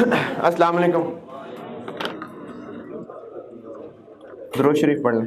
अस्सलाम वालेकुम। दुरूद शरीफ पढ़ लें।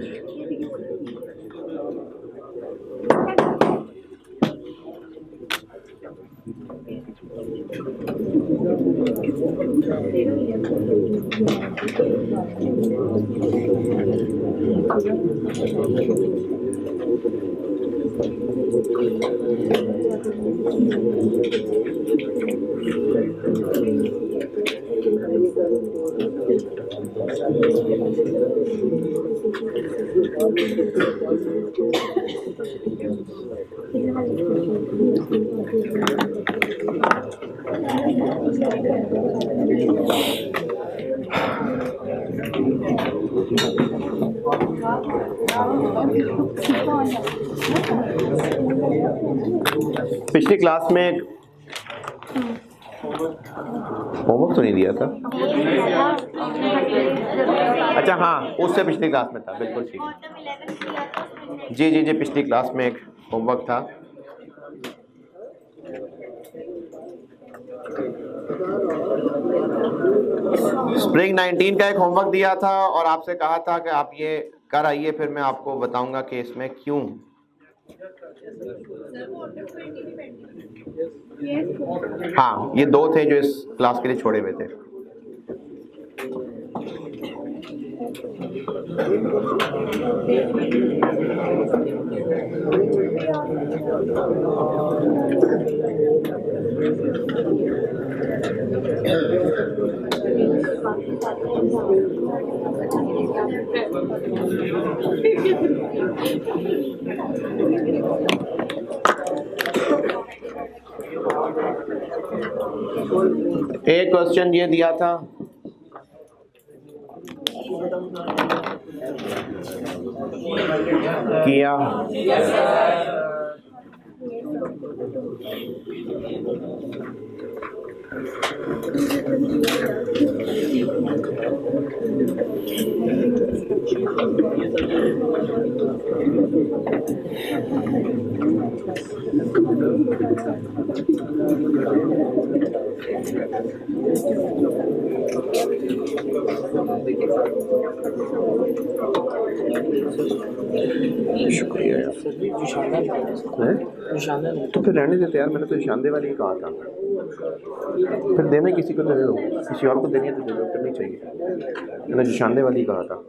पिछली क्लास में होमवर्क तो नहीं दिया था। अच्छा हाँ, उससे पिछली क्लास में था, बिल्कुल ठीक। जी जी जी, पिछली क्लास में एक होमवर्क था। स्प्रिंग 19 का एक होमवर्क दिया था और आपसे कहा था कि आप ये कर आइए, फिर मैं आपको बताऊंगा कि इसमें क्यों। हाँ, ये दो थे जो इस क्लास के लिए छोड़े हुए थे। एक क्वेश्चन ये दिया था, किया शुक्रिया यार। तो फिर रहने देते यार, मैंने तो निशानदे वाली ही कहा था। फिर देना किसी को तो दे दो, किसी और को देनी है तो दे दो, फिर नहीं चाहिए। मैंने निशानदे वाली ही कहा था।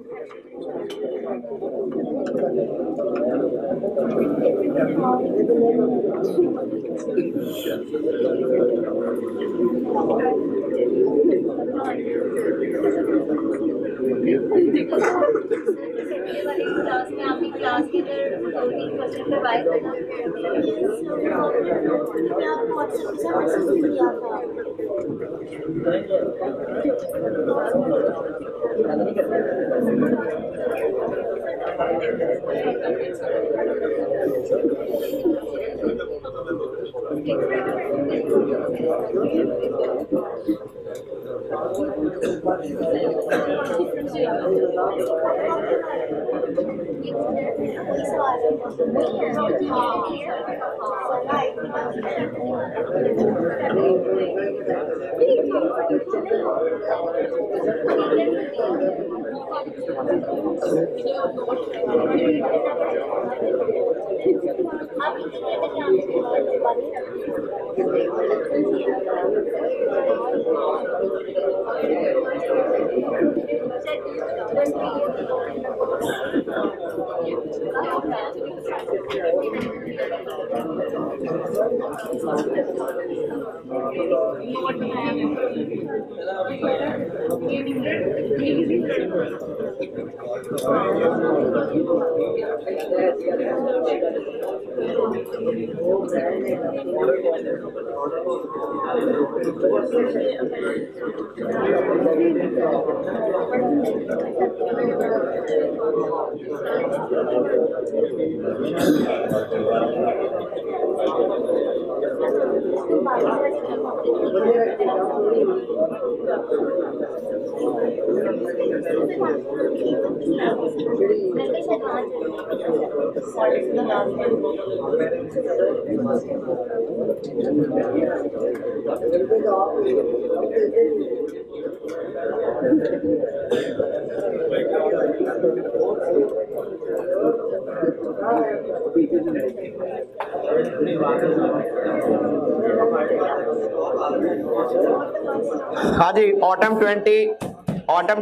हाँ जी, ऑटम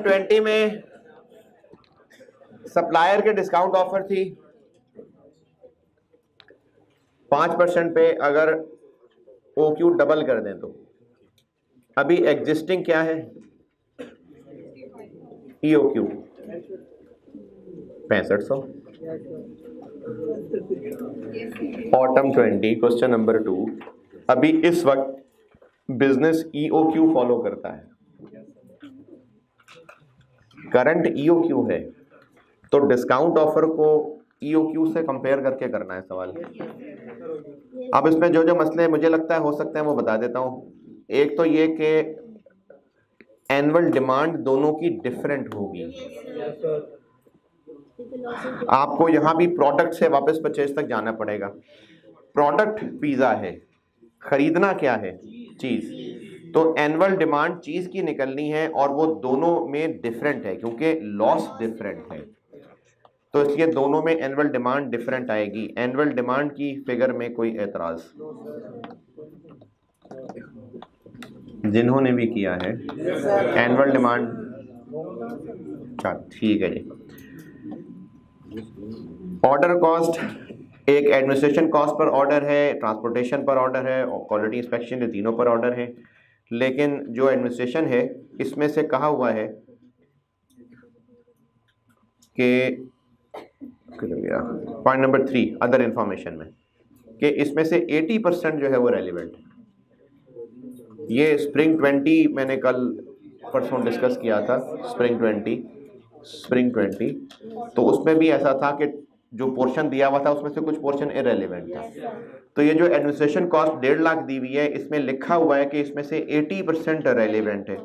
20 में सप्लायर के डिस्काउंट ऑफर थी 5% पे अगर OQ डबल कर दें तो। अभी एग्जिस्टिंग क्या है? EOQ 6500। ऑटम 20 क्वेश्चन नंबर 2, अभी इस वक्त बिजनेस EOQ फॉलो करता है, करंट EOQ है, तो डिस्काउंट ऑफर को EOQ से कंपेयर करके करना है सवाल। अब इसमें जो जो मसले मुझे लगता है हो सकते हैं वो बता देता हूँ। एक तो ये कि एनुअल डिमांड दोनों की डिफरेंट होगी। आपको यहाँ भी प्रोडक्ट से वापस परचेज तक जाना पड़ेगा। प्रोडक्ट पिज़्ज़ा है, खरीदना क्या है? चीज़। तो एनुअल डिमांड चीज़ की निकलनी है और वो दोनों में डिफरेंट है क्योंकि लॉस डिफरेंट है, तो इसलिए दोनों में एनुअल डिमांड डिफरेंट आएगी। एनुअल डिमांड की फिगर में कोई एतराज? जिन्होंने भी किया है एनुअल डिमांड, ठीक है जी। ऑर्डर कॉस्ट एक एडमिनिस्ट्रेशन कॉस्ट पर ऑर्डर है, ट्रांसपोर्टेशन पर ऑर्डर है और क्वालिटी इंस्पेक्शन, ये तीनों पर ऑर्डर है। लेकिन जो एडमिनिस्ट्रेशन है इसमें से कहा हुआ है कि पॉइंट नंबर 3 अदर इंफॉर्मेशन में कि इसमें से 80% जो है वो रेलिवेंट है। ये स्प्रिंग 20 मैंने कल परसों डिस्कस किया था, स्प्रिंग 20, तो उसमें भी ऐसा था कि जो पोर्शन दिया हुआ था उसमें से कुछ पोर्शन इरेलीवेंट था। तो ये जो एडमिनिस्ट्रेशन कॉस्ट 1.5 लाख दी हुई है, इसमें लिखा हुआ है कि इसमें से 80% रेलिवेंट है,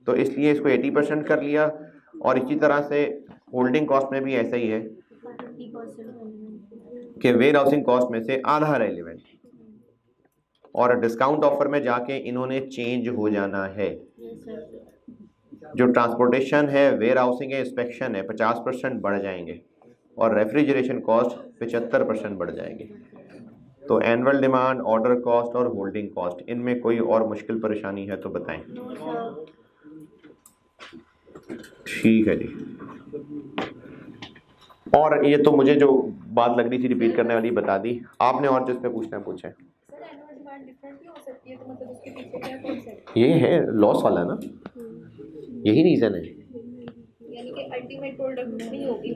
तो इसलिए इसको 80% कर लिया। और इसी तरह से होल्डिंग कॉस्ट में भी ऐसा ही है कि वेयर हाउसिंग कॉस्ट में से आधा रेलिवेंट, और डिस्काउंट ऑफर में जाके इन्होंने चेंज हो जाना है। जो ट्रांसपोर्टेशन है, वेयर हाउसिंग है, इंस्पेक्शन है, 50% बढ़ जाएंगे और रेफ्रिजरेशन कॉस्ट 75% बढ़ जाएंगे। तो एनुअल डिमांड, ऑर्डर कॉस्ट और होल्डिंग कॉस्ट, इनमें कोई और मुश्किल परेशानी है तो बताएं। ठीक है जी। और ये तो मुझे जो बात लग रही थी रिपीट करने वाली बता दी आपने, और जिस पे पूछना है पूछें। ये है लॉस वाला ना, यही रीजन है यानी कि अल्टीमेट प्रोडक्ट नहीं होगी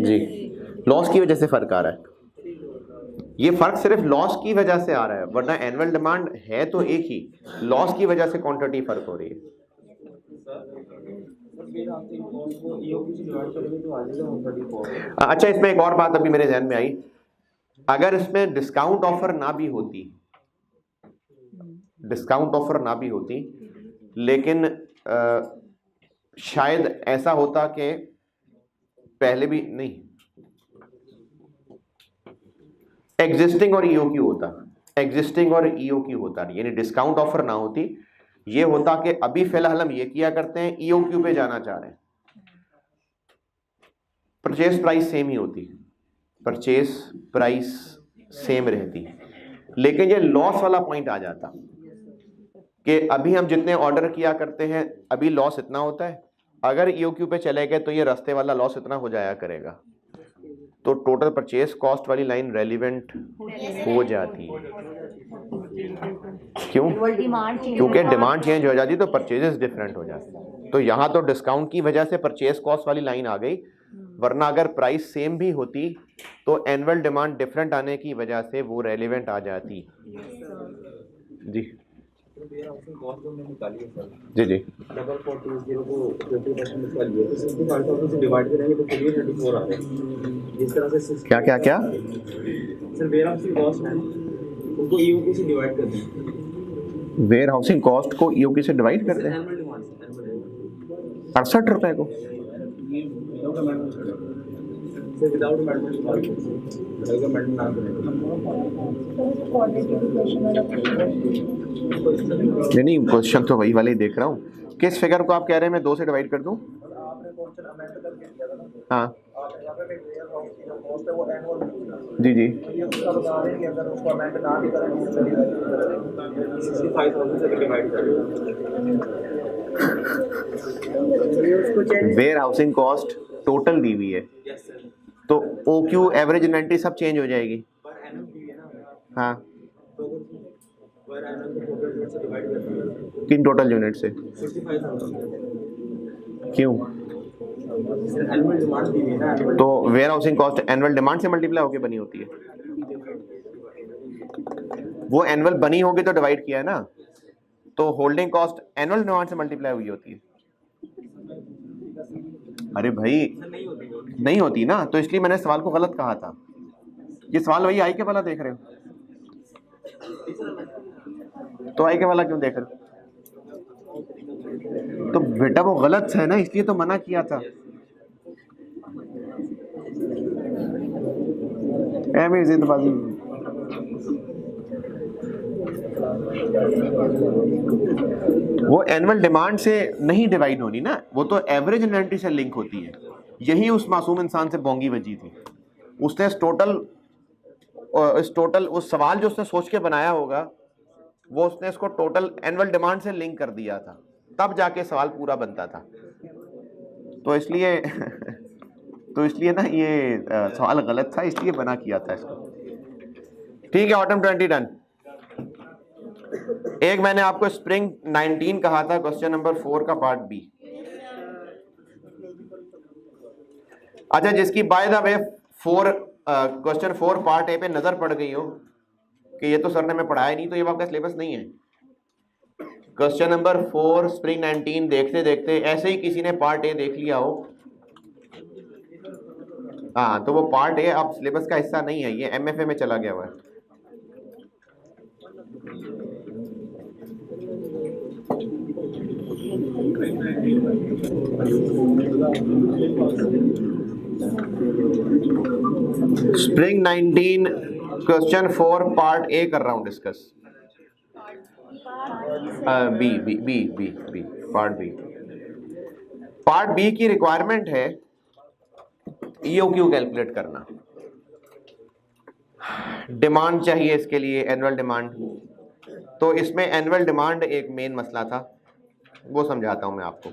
जी। लॉस की वजह से फर्क आ रहा है। ये फर्क सिर्फ लॉस की वजह से आ रहा है, वरना एनुअल डिमांड है तो एक ही, लॉस की वजह से क्वांटिटी फर्क हो रही है। अच्छा, इसमें एक और बात अभी मेरे ध्यान में आई, अगर इसमें डिस्काउंट ऑफर ना भी होती, लेकिन शायद ऐसा होता कि पहले भी नहीं, एग्जिस्टिंग और EOQ होता, यानी डिस्काउंट ऑफर ना होती, ये होता कि अभी फिलहाल हम ये किया करते हैं, EOQ पे जाना चाह रहे हैं, परचेस प्राइस सेम ही होती, परचेस प्राइस सेम रहती, लेकिन ये लॉस वाला पॉइंट आ जाता कि अभी हम जितने ऑर्डर किया करते हैं अभी लॉस इतना होता है, अगर EOQ पे चले गए तो ये रास्ते वाला लॉस इतना हो जाया करेगा, तो टोटल परचेस कॉस्ट वाली लाइन रेलिवेंट हो जाती है। क्यों? क्योंकि डिमांड चेंज हो जाती तो परचेजेस डिफरेंट हो जाते। तो यहाँ तो डिस्काउंट की वजह से परचेस कॉस्ट वाली लाइन आ गई, वरना अगर प्राइस सेम भी होती तो एनुअल डिमांड डिफरेंट आने की वजह से वो रेलिवेंट आ जाती। जी जी जी डबल 420 को 50% निकालिए तो 65 से डिवाइड करेंगे तो चलिए 34 आ रहा है। जिस तरह से क्या सर वेयर हाउसिंग कॉस्ट है उनको EOQ से डिवाइड कर दें। वेयर हाउसिंग कॉस्ट को EOQ से डिवाइड कर दें, 68 रुपए को। विदाउट अमेंडमेंट ना नहीं, क्वेश्चन तो वही वाले ही देख रहा हूँ किस फिगर को आप कह रहे हैं मैं 2 से डिवाइड कर दूं? आपने क्वेश्चन अमेंड करके दिया था ना, हाँ आप यहाँ पे वेयर हाउस की जो कॉस्ट है वो एनुअल जी जी। तो ये उसका बता रहे हैं कि अगर उसको अमेंड ना भी करें तो उससे डिवाइड करें 65,000 से डिवाइड करें वेयर हाउसिंग कॉस्ट टोटल दी हुई है, यस सर तो ओ क्यू एवरेज इन्वेंट्री सब चेंज हो जाएगी। पर एनम दी है ना हाँ तो पर एनम को टोटल यूनिट से डिवाइड करते हैं किन टोटल यूनिट से? 65,000 क्यों? एनुअल डिमांड दी है ना तो warehousing cost annual demand से मल्टीप्लाई होकर बनी होती है, वो एनुअल बनी होगी तो डिवाइड किया है ना, तो होल्डिंग कॉस्ट एनुअल डिमांड से मल्टीप्लाई हुई होती है। अरे भाई नहीं होती ना, तो इसलिए मैंने सवाल को गलत कहा था। ये सवाल वही आई के वाला देख रहे हो, तो आई के वाला क्यों देख रहे हो? तो बेटा वो गलत है ना, इसलिए तो मना किया था। ऐਵੇਂ जिंदबाजी वो एनुअल डिमांड से नहीं डिवाइड होनी ना, वो तो एवरेज इन्वेंट्री से लिंक होती है। यही उस मासूम इंसान से बोंगी बजी थी, उसने इस टोटल उस सवाल जो उसने सोच के बनाया होगा वो उसने इसको टोटल एनुअल डिमांड से लिंक कर दिया था, तब जाके सवाल पूरा बनता था। तो इसलिए तो इसलिए ना ये सवाल गलत था, इसलिए बना किया था इसको। ठीक है, ऑटम 20 डन। एक मैंने आपको स्प्रिंग 19 कहा था, क्वेश्चन नंबर 4 का पार्ट बी। अच्छा, जिसकी by the way question 4 part A पे नजर पड़ गई हो कि ये तो सर ने मैं पढ़ाया नहीं, तो ये आपका सिलेबस नहीं है। क्वेश्चन नंबर 4 स्प्रिंग 19 देखते देखते ऐसे ही किसी ने पार्ट ए देख लिया हो, हाँ, तो वो पार्ट ए अब सिलेबस का हिस्सा नहीं है, ये एमएफए में चला गया हुआ है। स्प्रिंग 19 क्वेश्चन 4 पार्ट ए कर रहा हूं discuss. B B B B B part B. Part B की रिक्वायरमेंट है ईओक्यू कैलकुलेट करना। डिमांड चाहिए इसके लिए, एनुअल डिमांड। तो इसमें एनुअल डिमांड एक मेन मसला था, वो समझाता हूं मैं आपको।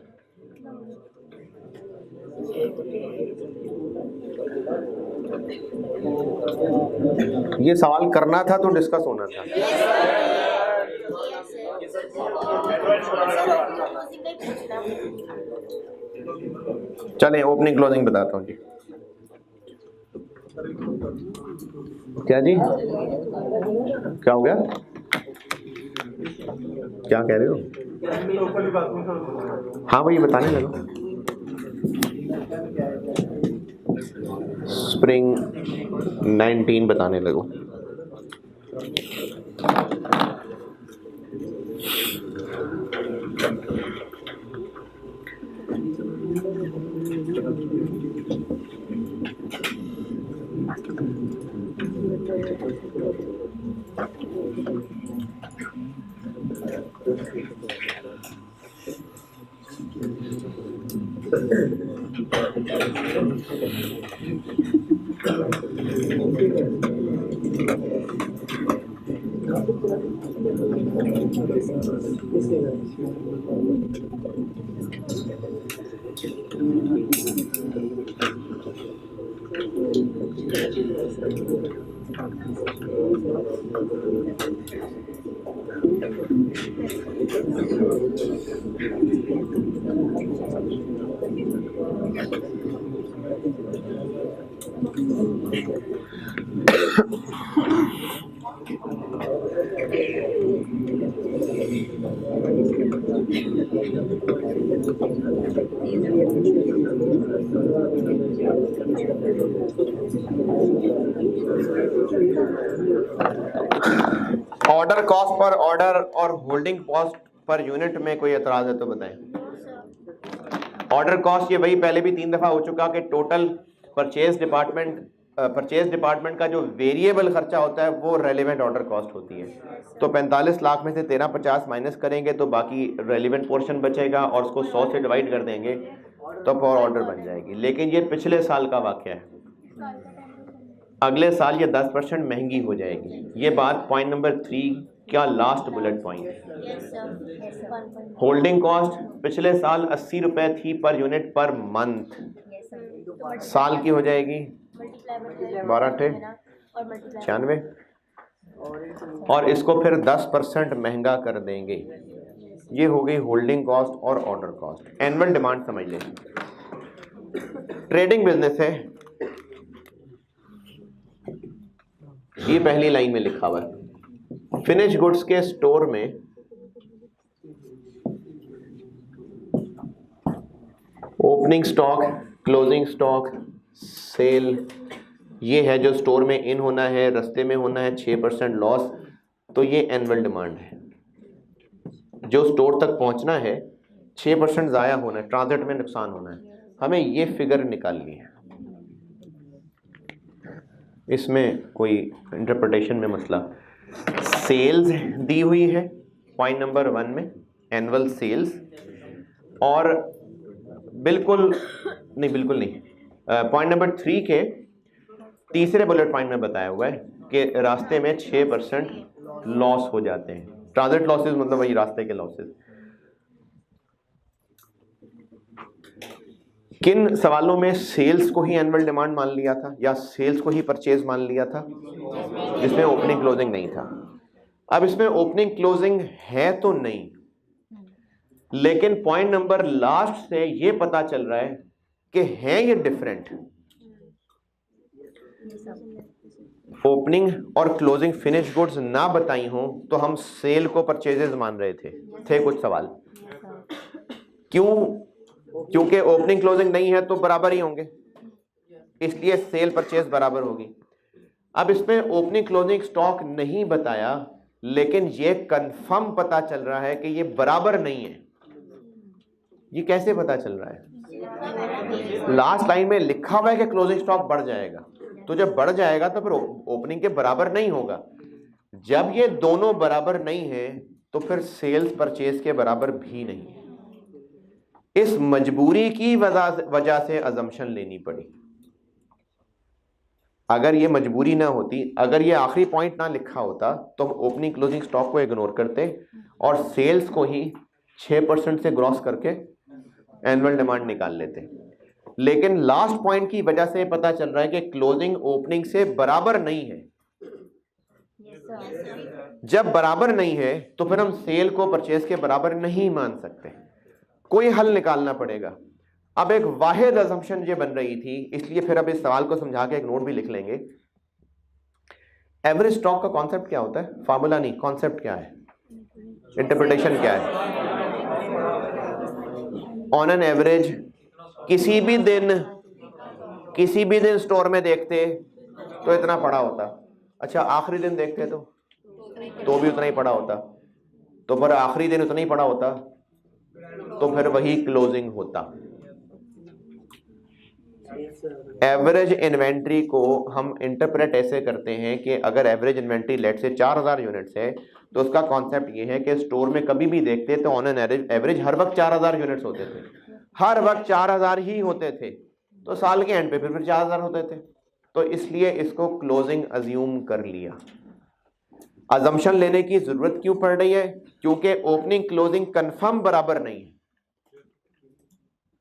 ये सवाल करना था तो डिस्कस होना था। चलें ओपनिंग क्लोजिंग बताता हूँ जी। क्या जी, क्या हो गया? क्या कह रहे हो? हाँ वही बताने लगा, स्प्रिंग 19 बताने लगो। ऑर्डर कॉस्ट पर ऑर्डर और होल्डिंग कॉस्ट पर यूनिट में कोई एतराज है तो बताएं। ऑर्डर कॉस्ट ये वही पहले भी 3 दफा हो चुका कि total purchase department purchase department का जो वेरिएबल खर्चा होता है वो रेलिवेंट ऑर्डर कॉस्ट होती है। तो 45 लाख में से 1350 माइनस करेंगे तो बाकी रेलिवेंट पोर्शन बचेगा और उसको 100 से डिवाइड कर देंगे तो पर ऑर्डर बन जाएगी। लेकिन ये पिछले साल का वाक़या है, अगले साल ये 10% महंगी हो जाएगी। ये बात पॉइंट नंबर 3 का लास्ट बुलेट पॉइंट है। होल्डिंग कॉस्ट पिछले साल 80 रुपए थी पर यूनिट पर मंथ, साल की हो जाएगी 12 96 और इसको फिर 10% महंगा कर देंगे। ये हो गई होल्डिंग कॉस्ट और ऑर्डर कॉस्ट। एनुअल डिमांड समझ लें, ट्रेडिंग बिजनेस है, ये पहली लाइन में लिखा हुआ है। फिनिश गुड्स के स्टोर में opening stock, closing stock, sale, ये है जो स्टोर में इन होना है, रास्ते में होना है 6% लॉस, तो ये एनुअल डिमांड है। जो स्टोर तक पहुंचना है 6% ज़ाया होना है, ट्रांजिट में नुकसान होना है, हमें ये फिगर निकालनी है। इसमें कोई इंटरप्रिटेशन में मसला, सेल्स दी हुई है पॉइंट नंबर 1 में, एनुअल सेल्स, और बिल्कुल नहीं, पॉइंट नंबर 3 के तीसरे बुलेट पॉइंट में बताया हुआ है कि रास्ते में 6% लॉस हो जाते हैं। ट्रांजिट लॉसेस मतलब वही रास्ते के लॉसेस। किन सवालों में सेल्स को ही एनुअल डिमांड मान लिया था या सेल्स को ही परचेज मान लिया था? जिसमें ओपनिंग क्लोजिंग नहीं था। अब इसमें ओपनिंग क्लोजिंग है तो नहीं, लेकिन पॉइंट नंबर लास्ट से ये पता चल रहा है कि है ये डिफरेंट। ओपनिंग और क्लोजिंग फिनिश गुड्स ना बताई हो तो हम सेल को परचेजेस मान रहे थे कुछ सवाल। क्यों? क्योंकि ओपनिंग क्लोजिंग नहीं है तो बराबर ही होंगे, इसलिए सेल परचेज बराबर होगी। अब इसमें ओपनिंग क्लोजिंग स्टॉक नहीं बताया, लेकिन ये कंफर्म पता चल रहा है कि ये बराबर नहीं है। ये कैसे पता चल रहा है? लास्ट लाइन में लिखा हुआ है कि क्लोजिंग स्टॉक बढ़ जाएगा, तो जब बढ़ जाएगा तो फिर ओपनिंग के बराबर नहीं होगा। जब ये दोनों बराबर नहीं है तो फिर सेल्स परचेज के बराबर भी नहीं है। इस मजबूरी की वजह से अजम्पशन लेनी पड़ी। अगर ये मजबूरी ना होती, अगर ये आखिरी पॉइंट ना लिखा होता तो हम ओपनिंग क्लोजिंग स्टॉक को इग्नोर करते और सेल्स को ही 6% से ग्रॉस करके एनुअल डिमांड निकाल लेते। लेकिन लास्ट पॉइंट की वजह से पता चल रहा है कि क्लोजिंग ओपनिंग से बराबर नहीं है। जब बराबर नहीं है तो फिर हम सेल को परचेज के बराबर नहीं मान सकते, कोई हल निकालना पड़ेगा। अब एक वाहिद असम्पशन ये बन रही थी, इसलिए फिर अब इस सवाल को समझा के एक नोट भी लिख लेंगे। एवरेज स्टॉक का कॉन्सेप्ट क्या होता है? फार्मूला नहीं, कॉन्सेप्ट क्या है, इंटरप्रिटेशन क्या है? ऑन एन एवरेज किसी भी दिन स्टोर में देखते तो इतना पड़ा होता, अच्छा आखिरी दिन देखते तो भी उतना ही पड़ा होता, तो पर आखिरी दिन उतना ही पड़ा होता तो फिर वही क्लोजिंग होता। एवरेज इन्वेंट्री को हम इंटरप्रेट ऐसे करते हैं कि अगर एवरेज इन्वेंट्री लेट से 4000 यूनिट्स है तो उसका कॉन्सेप्ट ये है कि स्टोर में कभी भी देखते तो ऑन एन एवरेज हर वक्त 4000 यूनिट्स होते थे, हर वक्त 4000 ही होते थे, तो साल के एंड पे फिर 4000 होते थे, तो इसलिए इसको क्लोजिंग अज्यूम कर लिया। अजम्पशन लेने की जरूरत क्यों पड़ रही है? क्योंकि ओपनिंग क्लोजिंग कंफर्म बराबर नहीं है,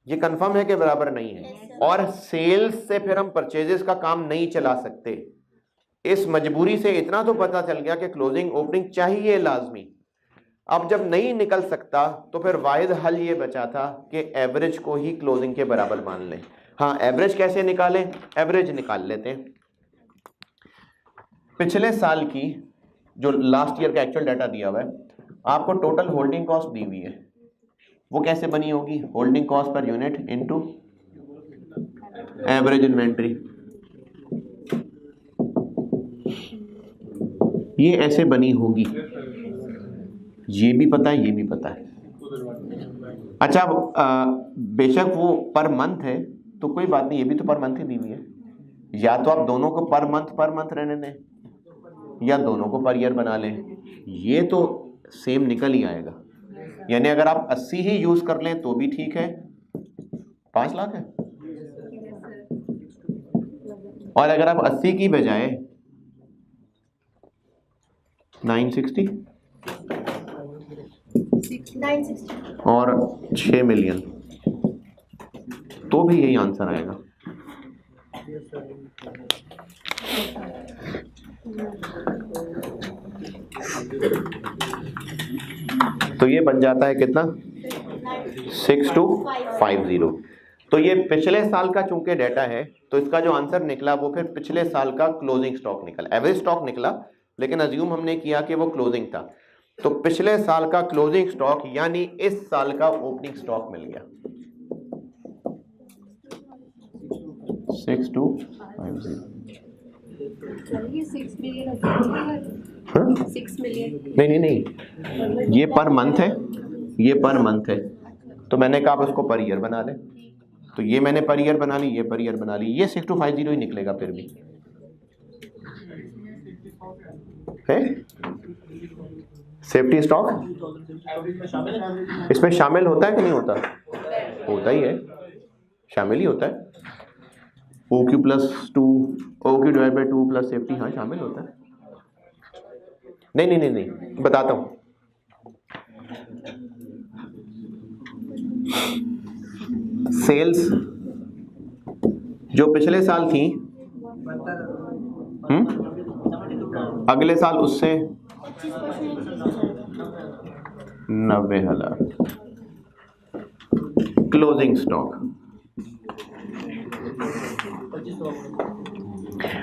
ये कंफर्म है कि बराबर नहीं है, और सेल्स से फिर हम परचेजेस का काम नहीं चला सकते। इस मजबूरी से इतना तो पता चल गया कि क्लोजिंग ओपनिंग चाहिए लाजमी। अब जब नहीं निकल सकता तो फिर वाहिद हल ये बचा था कि एवरेज को ही क्लोजिंग के बराबर मान लें। हाँ, एवरेज कैसे निकालें? एवरेज निकाल लेते हैं। पिछले साल की जो लास्ट ईयर का एक्चुअल डाटा दिया हुआ है, आपको टोटल होल्डिंग कॉस्ट दी हुई है, वो कैसे बनी होगी? Holding cost per unit into average inventory. ये ऐसे बनी होगी, ये भी पता है, ये भी पता है। अच्छा, बेशक वो पर मंथ है तो कोई बात नहीं, ये भी तो पर मंथ ही दी हुई है, या तो आप दोनों को पर मंथ रहने दें, या दोनों को पर ईयर बना लें, ये तो सेम निकल ही आएगा। यानी अगर आप 80 ही यूज कर लें तो भी ठीक है, 5 लाख है। और अगर आप 80 की बजाय 960 और 6 मिलियन, तो भी यही आंसर आएगा। तो ये बन जाता है कितना, 6250। तो ये पिछले साल का चूंकि डाटा है, तो इसका जो आंसर निकला वो फिर पिछले साल का क्लोजिंग स्टॉक निकला, एवरेज स्टॉक निकला, लेकिन अज्यूम हमने किया कि वो क्लोजिंग था। तो पिछले साल का क्लोजिंग स्टॉक यानी इस साल का ओपनिंग स्टॉक मिल गया 6250। ये 6 मिलियन हाँ? 6 मिलियन नहीं, ये पर मंथ है, ये पर मंथ है। तो मैंने कहा आप उसको पर ईयर बना लें, तो ये मैंने पर ईयर बना ली, ये पर ईयर बना ली, ये 6250 ही निकलेगा फिर भी है। सेफ्टी स्टॉक इसमें शामिल होता है कि नहीं होता? होता ही है, शामिल ही होता है। OQ + 2 OQ / 2 + सेफ्टी, हाँ शामिल होता है। नहीं, बताता हूं। सेल्स जो पिछले साल थी, अगले साल उससे 90,000 क्लोजिंग स्टॉक।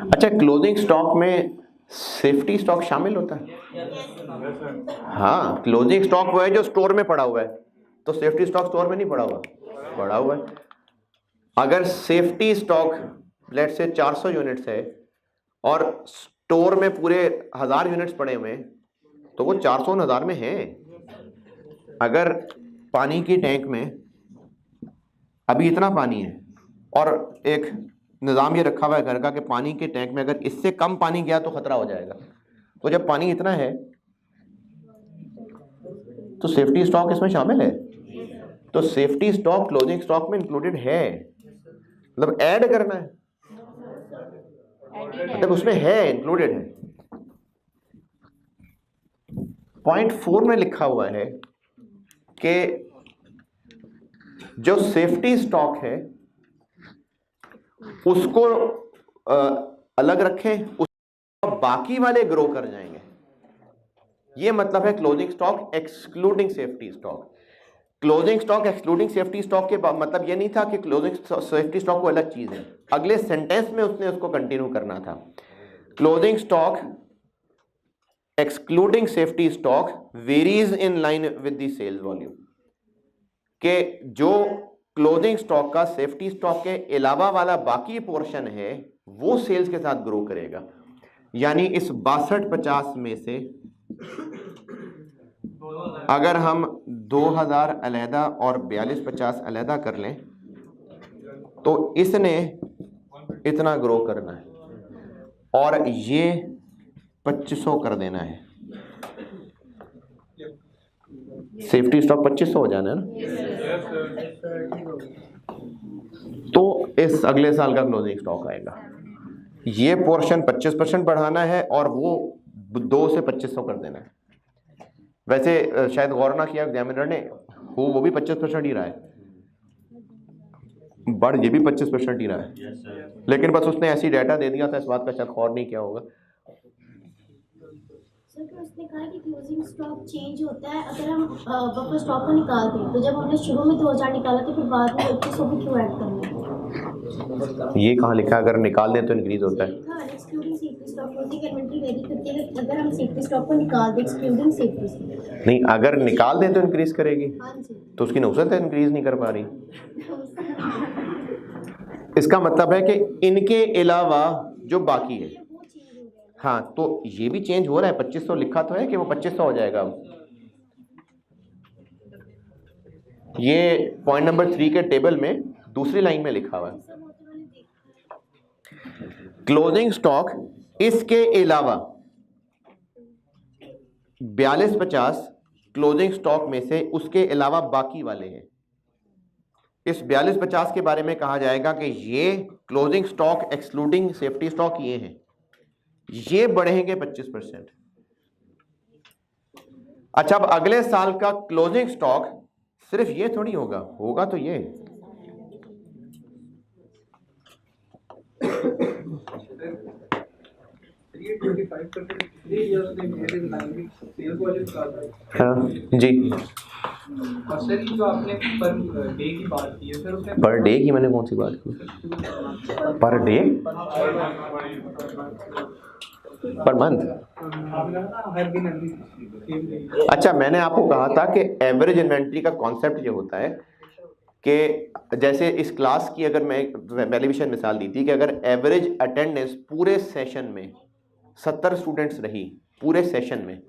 अच्छा, क्लोजिंग स्टॉक में सेफ्टी स्टॉक शामिल होता है? हाँ, क्लोजिंग स्टॉक वो है जो स्टोर में पड़ा हुआ है, तो सेफ्टी स्टॉक स्टोर में नहीं पड़ा हुआ, पड़ा हुआ है। अगर सेफ्टी स्टॉक लेट से 400 यूनिट्स है और स्टोर में पूरे 1000 यूनिट्स पड़े हुए हैं, तो वो 400 और 1000 में है। अगर पानी की टैंक में अभी इतना पानी है और एक निज़ाम ये रखा हुआ है घर का कि पानी के टैंक में अगर इससे कम पानी गया तो खतरा हो जाएगा, तो जब पानी इतना है तो सेफ्टी स्टॉक इसमें शामिल है। तो सेफ्टी स्टॉक क्लोजिंग स्टॉक में इंक्लूडेड है, मतलब ऐड करना है, मतलब उसमें है, इंक्लूडेड है। पॉइंट 4 में लिखा हुआ है कि जो सेफ्टी स्टॉक है उसको अलग रखें, उसको बाकी वाले ग्रो कर जाएंगे। ये मतलब है closing stock excluding safety stock. Closing stock excluding safety stock के मतलब ये नहीं था कि क्लोजिंग सेफ्टी स्टॉक को अलग चीज है, अगले सेंटेंस में उसने उसको कंटिन्यू करना था। Closing stock excluding safety stock varies in line with the sales volume, के जो क्लोजिंग स्टॉक का सेफ्टी स्टॉक के अलावा वाला बाकी पोर्शन है वो सेल्स के साथ ग्रो करेगा। यानी इस 6250 में से अगर हम 2000 अलहदा और 4250 अलहदा कर लें तो इसने इतना ग्रो करना है और ये 2500 कर देना है। सेफ्टी स्टॉक 2500 हो जाना है ना। तो इस अगले साल का क्लोजिंग स्टॉक आएगा। ये पोर्शन 25% बढ़ाना है और वो 2 से 2500 कर देना है। वैसे शायद गौर ना किया एग्जामिनर ने, वो भी 25% ही रहा है, बढ़ ये भी 25% ही रहा है, लेकिन बस उसने ऐसी डाटा दे दिया था, इस बात का शायद गौर नहीं किया होगा। तो उसने कहा कि क्लोजिंग स्टॉक चेंज होता है अगर हम बफर स्टॉक को निकाल दें, तो जब हमने शुरू में 2000 निकाला तो फिर बाद में 2100 भी क्यों ऐड करना है? ये कहाँ लिखा है अगर निकाल दें तो इंक्रीज होता है? Excluding safety stock closing inventory very करती है, अगर हम सेफ्टी स्टॉक को निकाल दें एक्सक्लूडिंग सेफ्टी स्टॉक। नहीं, अगर निकाल दें तो इंक्रीज करेगी। हाँ जी, तो उसकी नौसत है इंक्रीज नहीं कर पा रही। इसका मतलब है कि इनके अलावा जो बाकी है, हाँ, तो ये भी चेंज हो रहा है। 2500 लिखा तो है कि वो 2500 हो जाएगा। ये पॉइंट नंबर 3 के टेबल में दूसरी लाइन में लिखा हुआ है। क्लोजिंग स्टॉक इसके अलावा 4250 क्लोजिंग स्टॉक में से उसके अलावा बाकी वाले हैं। इस 4250 के बारे में कहा जाएगा कि ये closing stock excluding safety stock ये हैं, ये बढ़ेंगे 25%। अच्छा, अब अगले साल का क्लोजिंग स्टॉक सिर्फ ये थोड़ी होगा, होगा तो ये हाँ जी। सर जो आपने पर डे की बात की है सर, उसमें पर डे की मैंने कौन सी बात की? Per day, per month? हर दिन अच्छा, मैंने आपको कहा था कि एवरेज इन्वेंट्री का कॉन्सेप्ट ये होता है कि जैसे इस क्लास की अगर मैं पहले विषय मिसाल दी थी कि अगर एवरेज अटेंडेंस पूरे सेशन में 70 स्टूडेंट्स रही पूरे सेशन में,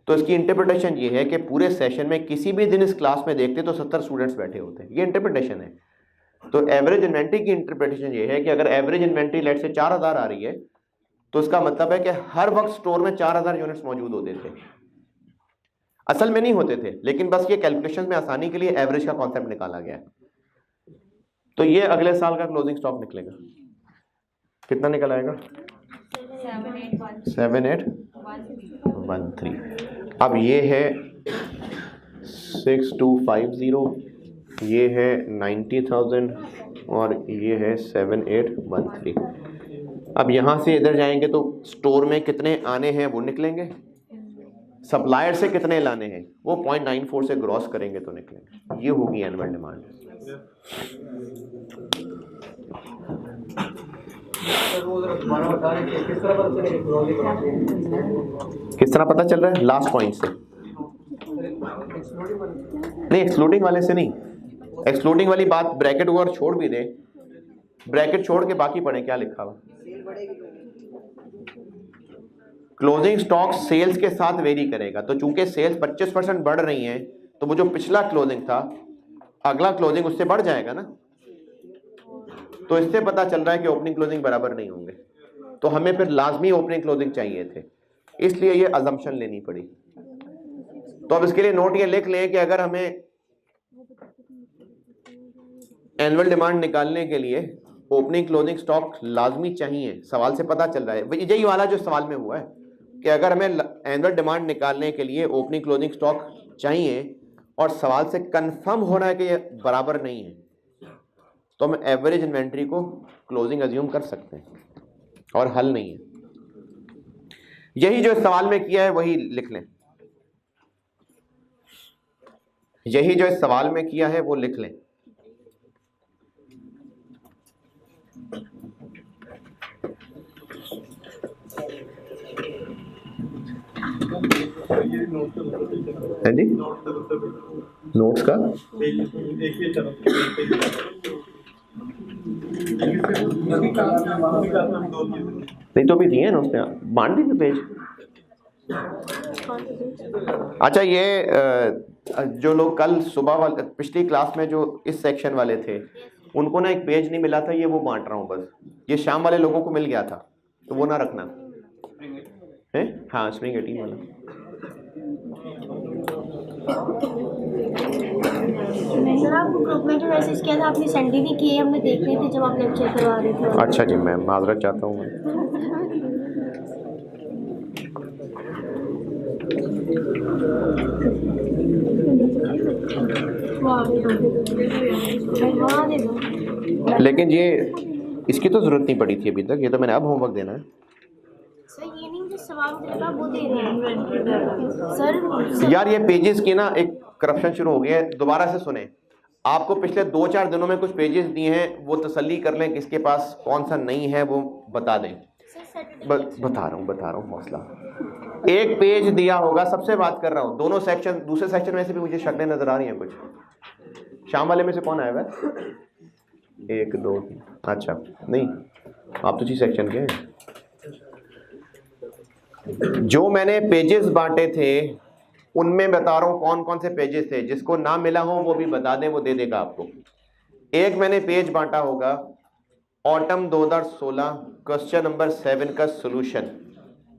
तो इसकी इंटरप्रिटेशन ये है कि पूरे सेशन में किसी भी दिन इस क्लास में देखते तो 70 स्टूडेंट्स बैठे होते हैं। ये इंटरप्रिटेशन है। तो एवरेज इन्वेंट्री की इंटरप्रिटेशन ये है कि अगर एवरेज इन्वेंट्री लेट से 4000 आ रही है तो इसका मतलब है कि हर वक्त स्टोर में 4000 यूनिट्स मौजूद होते थे। असल में नहीं होते थे, लेकिन बस ये कैलकुलेशन में आसानी के लिए एवरेज का कॉन्सेप्ट निकाला गया है। तो ये अगले साल का क्लोजिंग स्टॉक निकलेगा, कितना निकल आएगा? 7813। अब ये है 6250, ये है 90,000 और ये है 7813। अब यहाँ से इधर जाएंगे तो स्टोर में कितने आने हैं वो निकलेंगे, सप्लायर से कितने लाने हैं वो 0.94 से ग्रॉस करेंगे तो निकलेंगे। ये होगी एनुअल डिमांड। किस तरह पता चल रहा है? लास्ट पॉइंट से नहीं, एक्सक्लूडिंग वाले से नहीं। एक्सक्लूडिंग वाली बात ब्रैकेट और छोड़ भी दे, ब्रैकेट छोड़ के बाकी पढ़े क्या लिखा हुआ। क्लोजिंग स्टॉक सेल्स के साथ वेरी करेगा, तो चूंकि सेल्स 25% बढ़ रही हैं तो वो जो पिछला क्लोजिंग था अगला क्लोजिंग उससे बढ़ जाएगा ना। तो इससे पता चल रहा है कि ओपनिंग क्लोजिंग बराबर नहीं होंगे, तो हमें फिर लाजमी ओपनिंग क्लोजिंग चाहिए थे, इसलिए ये अजम्पशन लेनी पड़ी। तो अब इसके लिए नोट ये लिख लें कि अगर हमें एनुअल डिमांड निकालने के लिए ओपनिंग क्लोजिंग स्टॉक लाजमी चाहिए, सवाल से पता चल रहा है, यही वाला जो सवाल में हुआ है कि अगर हमें एनुअल डिमांड निकालने के लिए ओपनिंग क्लोजिंग स्टॉक चाहिए और सवाल से कंफर्म हो रहा है कि ये बराबर नहीं है, तो हम एवरेज इन्वेंट्री को क्लोजिंग अज्यूम कर सकते हैं और हल नहीं है। यही जो इस सवाल में किया है वही लिख लें, यही जो इस सवाल में किया है वो लिख लें। है जी, नोट्स का नहीं तो भी दिए ना उसने, बांट दीजिए पेज। अच्छा, ये जो लोग कल सुबह वाले पिछली क्लास में जो इस सेक्शन वाले थे उनको ना एक पेज नहीं मिला था, ये वो बांट रहा हूँ बस। ये शाम वाले लोगों को मिल गया था तो वो ना रखना है। हाँ, स्प्रिंग 18 वाला। सर आपको ग्रुप में जो मैसेज किया था आपने सेंड ही नहीं किए, हमने देख रहे थे जब आप लेक्चर करवा रहे थे। अच्छा जी, मैं माजरत चाहता हूँ। लेकिन ये इसकी तो जरूरत नहीं पड़ी थी अभी तक, ये तो मैंने अब होमवर्क देना है। सर ये नहीं जो सवाल देगा वो दे रहे हैं सर। यार ये पेजेस की ना एक करप्शन शुरू हो गया है, दोबारा से सुने। आपको पिछले 2-4 दिनों में कुछ पेजेस दिए हैं, वो तसल्ली कर लें किसके पास कौन सा नहीं है वो बता दें। बता रहा हूँ हौसला। एक पेज दिया होगा, सबसे बात कर रहा हूँ, दोनों सेक्शन, दूसरे सेक्शन में से भी मुझे शक्लें नजर आ रही हैं कुछ। शाम वाले में से कौन आया हुआ है? 1 2 3। अच्छा नहीं, आप तो जी सेक्शन के हैं। जो मैंने पेजेस बांटे थे उनमें बता रहा हूँ कौन कौन से पेजेस थे, जिसको ना मिला हो वो भी बता दें, वो दे देगा आपको। एक मैंने पेज बांटा होगा ऑटम 2016 क्वेश्चन नंबर 7 का सॉल्यूशन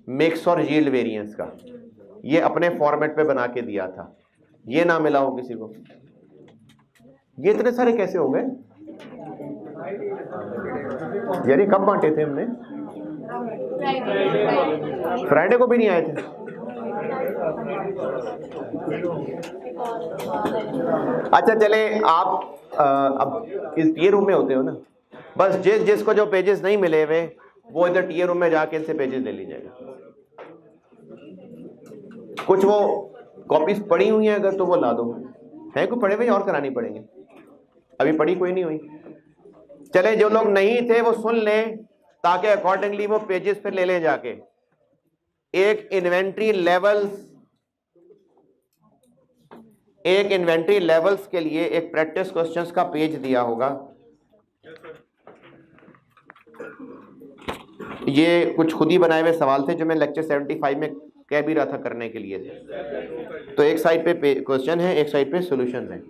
मिक्स और यील्ड वेरिएंस का, ये अपने फॉर्मेट पे बना के दिया था, ये ना मिला हो किसी को? ये इतने सारे कैसे हो गए यार? ये कब बांटे थे हमने? फ्राइडे को भी नहीं आए थे। अच्छा चले, आप अब इस टीए रूम में होते हो ना, बस जिसको जो पेजेस नहीं मिले हुए वो इधर टीए रूम में जाके इनसे पेजेस ले लीजिएगा। कुछ वो कॉपीज पड़ी हुई हैं अगर तो वो ला दो, है कोई पड़े हुए और करानी पड़ेंगे? अभी पड़ी कोई नहीं हुई। चले, जो लोग नहीं थे वो सुन लें ताकि अकॉर्डिंगली वो पेजेस पे ले जाके। एक इन्वेंट्री लेवल्स के लिए एक प्रैक्टिस क्वेश्चंस का पेज दिया होगा। ये कुछ खुद ही बनाए हुए सवाल थे जो मैं लेक्चर 75 में कह भी रहा था करने के लिए। तो एक साइड पे क्वेश्चन है, एक साइड पे सॉल्यूशन है।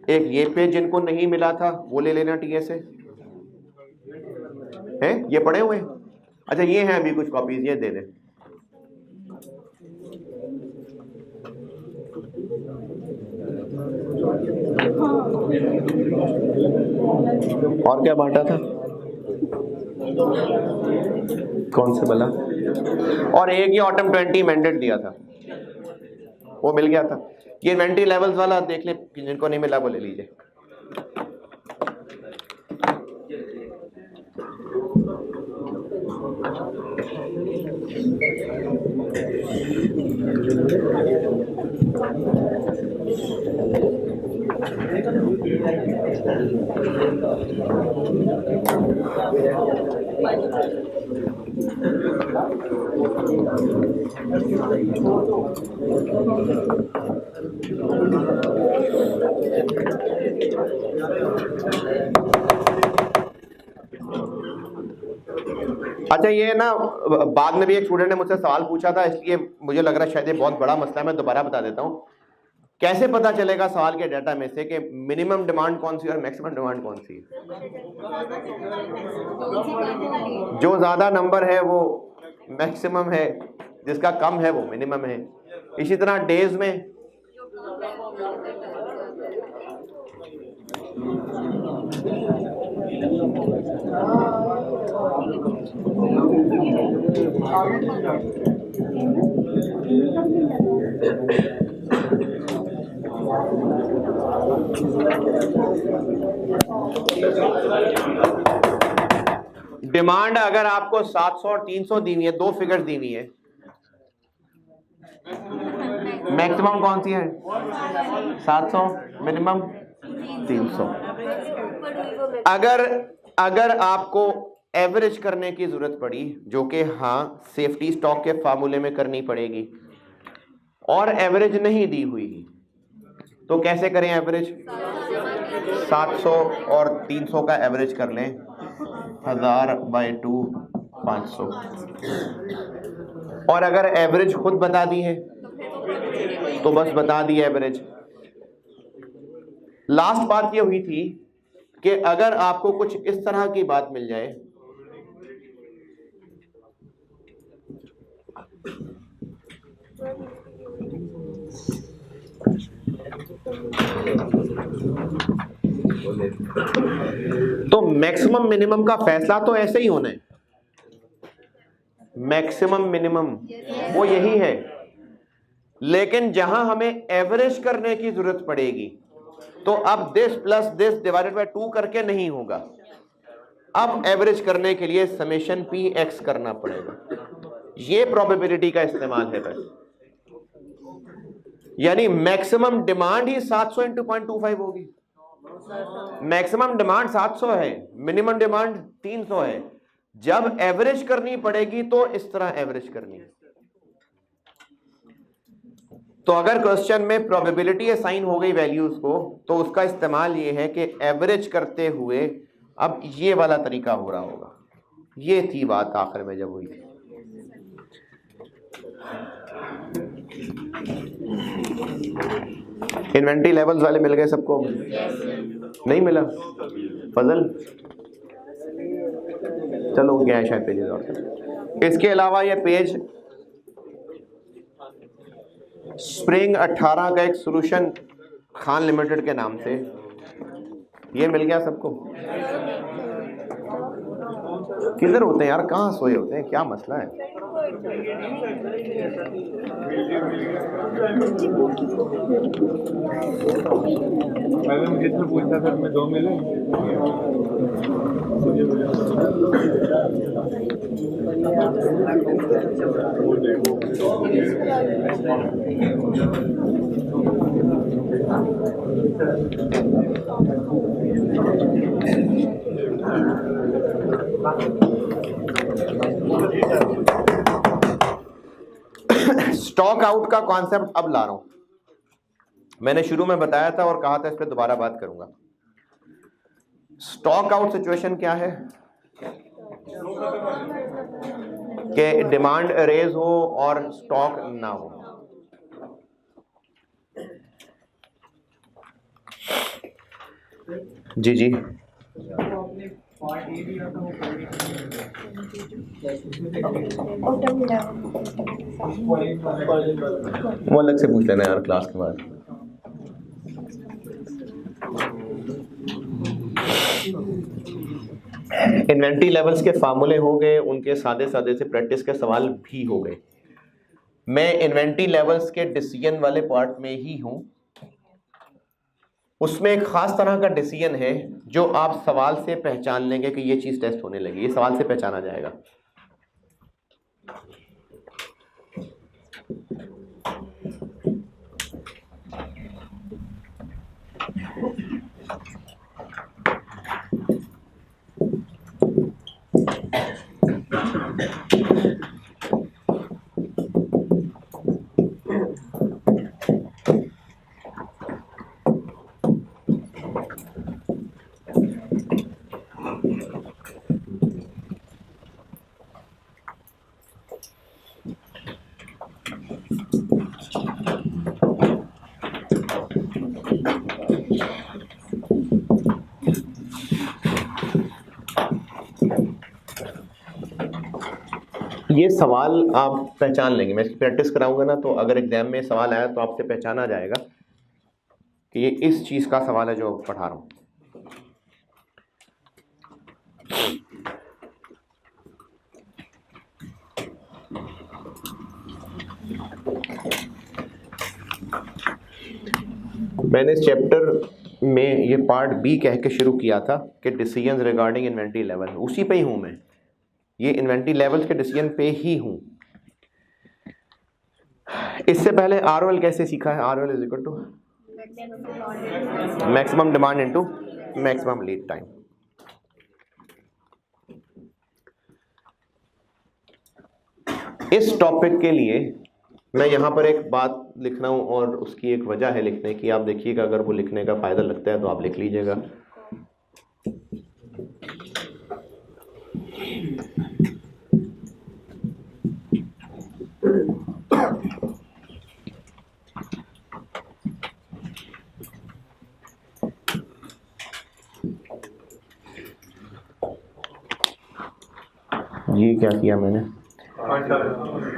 एक ये पेज जिनको नहीं मिला था वो ले लेना टीए से, हैं ये पड़े हुए। अच्छा ये हैं अभी कुछ कॉपीज, ये दे दें। और क्या बांटा था? कौन से वाला? और एक ये ऑटम 20 मैंडेट दिया था, वो मिल गया था। ये इन्वेंट्री लेवल्स वाला देख ले, जिनको नहीं मिला वो ले लीजिए। अच्छा ये ना बाद में भी एक स्टूडेंट ने मुझसे सवाल पूछा था, इसलिए मुझे लग रहा है शायद ये बहुत बड़ा मसला है, मैं दोबारा बता देता हूँ। कैसे पता चलेगा सवाल के डाटा में से कि मिनिमम डिमांड कौन सी और मैक्सिमम डिमांड कौन सी? जो ज्यादा नंबर है वो मैक्सिमम है, जिसका कम है वो मिनिमम है। इसी तरह डेज में डिमांड अगर आपको 700 और 300 दी हुई है, दो फिगर्स दी हुई है, मैक्सिमम कौन सी है? 700, मिनिमम 300। अगर आपको एवरेज करने की जरूरत पड़ी, जो कि हाँ सेफ्टी स्टॉक के फार्मूले में करनी पड़ेगी, और एवरेज नहीं दी हुई, तो कैसे करें एवरेज? 700 और 300 का एवरेज कर लें, 1000/2 500। और अगर एवरेज खुद बता दी है तो बस बता दी एवरेज। लास्ट बात ये हुई थी कि अगर आपको कुछ इस तरह की बात मिल जाए, तो मैक्सिमम मिनिमम का फैसला तो ऐसे ही होना है। मैक्सिमम मिनिमम वो यही है, लेकिन जहां हमें एवरेज करने की जरूरत पड़ेगी तो अब this plus this divided by 2 करके नहीं होगा। अब एवरेज करने के लिए समेशन पी एक्स करना पड़ेगा। ये प्रोबेबिलिटी का इस्तेमाल है बस। यानी मैक्सिमम डिमांड ही 700 × 0.25 होगी। मैक्सिमम डिमांड 700 है, मिनिमम डिमांड 300 है। जब एवरेज करनी पड़ेगी तो इस तरह एवरेज करनी है। तो अगर क्वेश्चन में प्रोबेबिलिटी असाइन हो गई वैल्यूज को, तो उसका इस्तेमाल ये है कि एवरेज करते हुए अब ये वाला तरीका हो रहा होगा। ये थी बात आखिर में जब हुई थी। इन्वेंट्री लेवल्स वाले मिल गए सबको? नहीं मिला? फजल चलो गया है शायद पेजेस और। इसके अलावा ये पेज स्प्रिंग 18 का एक सोल्यूशन खान लिमिटेड के नाम से, ये मिल गया सबको? किधर होते हैं यार, कहाँ सोए होते हैं, क्या मसला है? पहले मुझे इसमें पूछता था मैं 2 मिले। स्टॉक आउट का कॉन्सेप्ट अब ला रहा हूं। मैंने शुरू में बताया था और कहा था इस पे दोबारा बात करूंगा। स्टॉक आउट सिचुएशन क्या है कि डिमांड रेज हो और स्टॉक ना हो। जी जी, वो अलग से पूछ लेना यार क्लास के बाद। इन्वेंट्री लेवल्स के फार्मूले हो गए, उनके सादे सादे से प्रैक्टिस के सवाल भी हो गए। मैं इन्वेंट्री लेवल्स के डिसीजन वाले पार्ट में ही हूं। उसमें एक खास तरह का डिसीजन है जो आप सवाल से पहचान लेंगे कि ये चीज टेस्ट होने लगी, ये सवाल से पहचाना जाएगा। ये सवाल आप पहचान लेंगे, मैं इसकी प्रैक्टिस कराऊंगा ना, तो अगर एग्जाम में सवाल आया तो आपसे पहचाना जाएगा कि ये इस चीज का सवाल है जो पढ़ा रहा हूं। मैंने इस चैप्टर में ये पार्ट बी कह के शुरू किया था कि डिसीजंस रिगार्डिंग इन्वेंट्री लेवल, उसी पे ही हूं मैं। ये इन्वेंट्री लेवल्स के डिसीजन पे ही हूं। इससे पहले आरओएल कैसे सीखा है? ROL is equal to maximum demand into maximum lead time. इस टॉपिक के लिए मैं यहाँ पर एक बात लिख रहा हूँ और उसकी एक वजह है लिखने की। आप देखिएगा, अगर वो लिखने का फायदा लगता है तो आप लिख लीजिएगा। ये क्या किया मैंने?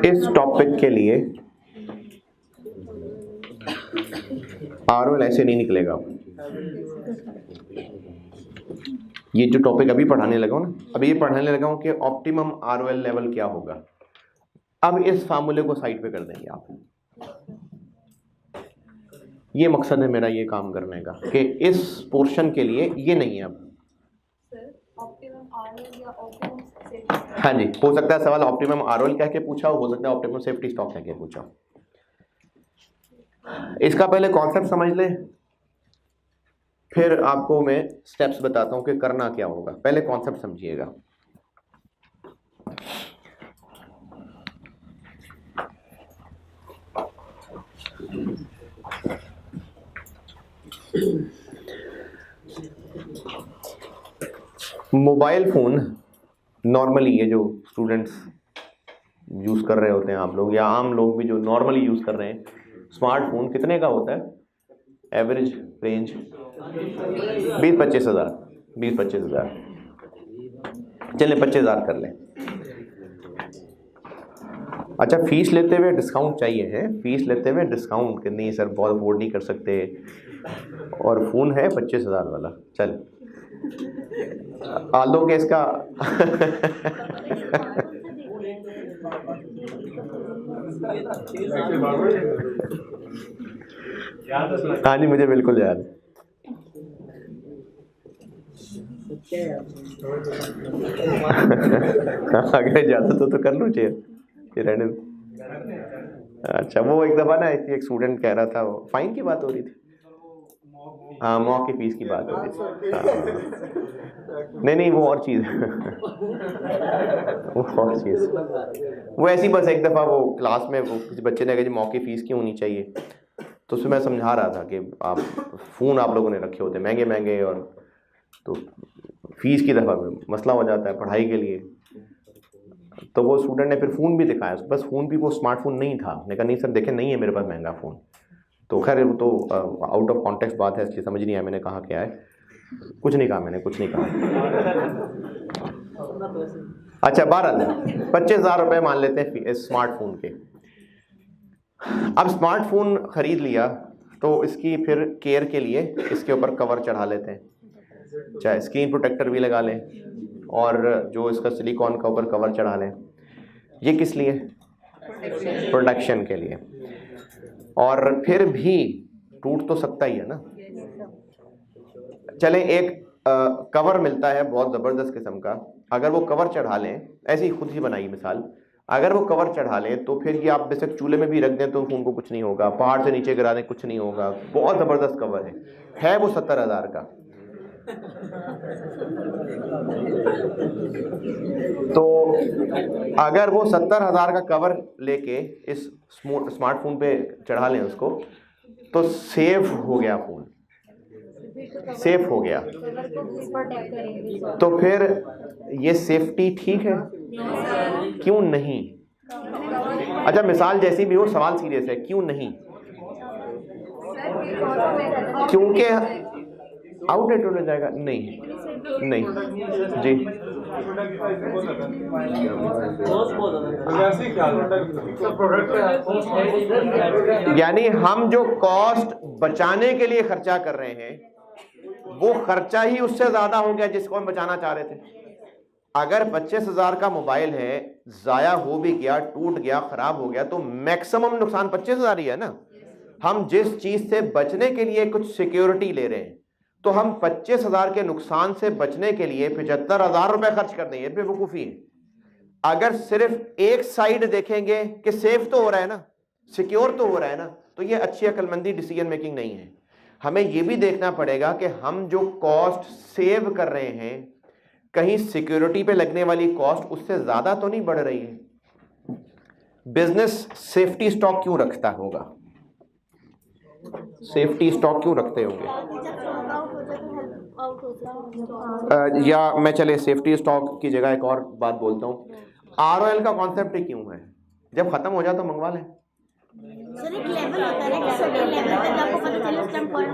इस टॉपिक के लिए आरओएल ऐसे नहीं निकलेगा। ये जो टॉपिक अभी पढ़ाने लगा हूं ना, अभी ये पढ़ाने लगा हूं कि ऑप्टिमम आरओएल लेवल क्या होगा। अब इस फार्मूले को साइड पे कर देंगे आप। ये मकसद है मेरा ये काम करने का कि इस पोर्शन के लिए ये नहीं है। अब हाँ जी, हो सकता है सवाल ऑप्टिमम आरओएल कह के पूछा हो सकता है ऑप्टिमम सेफ्टी स्टॉक कह के पूछा हो। इसका पहले कॉन्सेप्ट समझ लें, फिर आपको मैं स्टेप्स बताता हूं कि करना क्या होगा। पहले कॉन्सेप्ट समझिएगा। मोबाइल फोन नॉर्मली, ये जो स्टूडेंट्स यूज कर रहे होते हैं आप लोग, या आम लोग भी जो नॉर्मली यूज कर रहे हैं, स्मार्टफोन कितने का होता है? एवरेज रेंज 20-25 हज़ार। चलें 25,000 कर लें। अच्छा, फीस लेते हुए डिस्काउंट चाहिए है, फीस लेते हुए डिस्काउंट कि नहीं सर बहुत अफोर्ड नहीं कर सकते, और फ़ोन है 25,000 वाला। चल आलो के इसका हाँ जी, मुझे बिल्कुल याद है। अगर इजाजत हो तो कर लूँ चेयर, रहने दो। अच्छा, वो एक दफ़ा ना एक स्टूडेंट कह रहा था, वो फाइन की बात हो रही थी, हाँ मॉक की फीस की बात हो रही थी। हाँ। नहीं वो और चीज़ वो और चीज़, वो ऐसी बस एक दफ़ा वो क्लास में वो किसी बच्चे ने कहा जी मॉक की फ़ीस क्यों होनी चाहिए, तो उसमें मैं समझा रहा था कि आप फ़ोन आप लोगों ने रखे होते महंगे महंगे, और तो फीस की दफ़ा में मसला हो जाता है पढ़ाई के लिए। तो वो स्टूडेंट ने फिर फ़ोन भी दिखाया, उसके पास फ़ोन भी वो स्मार्टफोन नहीं था। मैंने कहा नहीं सर देखें नहीं है मेरे पास महंगा फ़ोन। तो खैर वो तो आउट ऑफ कॉन्टेक्स्ट बात है, इसलिए समझ नहीं आया मैंने कहा क्या है, कुछ नहीं कहा मैंने, कुछ नहीं कहा। अच्छा 25,000 रुपये मान लेते हैं स्मार्टफोन के। अब स्मार्टफोन ख़रीद लिया तो इसकी फिर केयर के लिए इसके ऊपर कवर चढ़ा लेते हैं, चाहे स्क्रीन प्रोटेक्टर भी लगा लें और जो इसका सिलिकॉन का ऊपर कवर चढ़ा लें। ये किस लिए? प्रोटेक्शन के लिए। और फिर भी टूट तो सकता ही है ना। चले एक कवर मिलता है बहुत ज़बरदस्त किस्म का, अगर वो कवर चढ़ा लें, ऐसी खुद ही बनाई मिसाल, अगर वो कवर चढ़ा लें तो फिर ये आप बेशक चूल्हे में भी रख दें तो फ़ोन को कुछ नहीं होगा, पहाड़ से नीचे गिरा दें कुछ नहीं होगा, बहुत ज़बरदस्त कवर है वो 70,000 का। तो अगर वो 70,000 का कवर लेके इस स्मार्टफोन पे चढ़ा लें उसको, तो सेफ हो गया फ़ोन, सेफ हो गया। तो फिर ये सेफ्टी ठीक है? क्यों नहीं? अच्छा मिसाल जैसी भी हो, सवाल सीरियस है, क्यों नहीं? क्योंकि आउटडेटेड हो जाएगा। नहीं जी, यानी हम जो कॉस्ट बचाने के लिए खर्चा कर रहे हैं वो खर्चा ही उससे ज्यादा हो गया जिसको हम बचाना चाह रहे थे। अगर 25,000 का मोबाइल है, जाया हो भी गया, टूट गया, खराब हो गया, तो मैक्सिमम नुकसान 25,000 ही है ना। हम जिस चीज से बचने के लिए कुछ सिक्योरिटी ले रहे हैं, तो हम 25,000 के नुकसान से बचने के लिए 75,000 रुपए खर्च कर देंगे, बेवकूफी है। अगर सिर्फ एक साइड देखेंगे कि सेफ तो हो रहा है ना, सिक्योर तो हो रहा है ना, तो ये अच्छी अक्लमंदी डिसीजन मेकिंग नहीं है। हमें यह भी देखना पड़ेगा कि हम जो कॉस्ट सेव कर रहे हैं, कहीं सिक्योरिटी पे लगने वाली कॉस्ट उससे ज्यादा तो नहीं बढ़ रही है। बिजनेस सेफ्टी स्टॉक क्यों रखता होगा? सेफ्टी स्टॉक क्यों रखते होंगे? या मैं चले सेफ्टी स्टॉक की जगह एक और बात बोलता हूँ, ROL का कॉन्सेप्ट क्यों है? जब खत्म हो जाए तो मंगवा लें।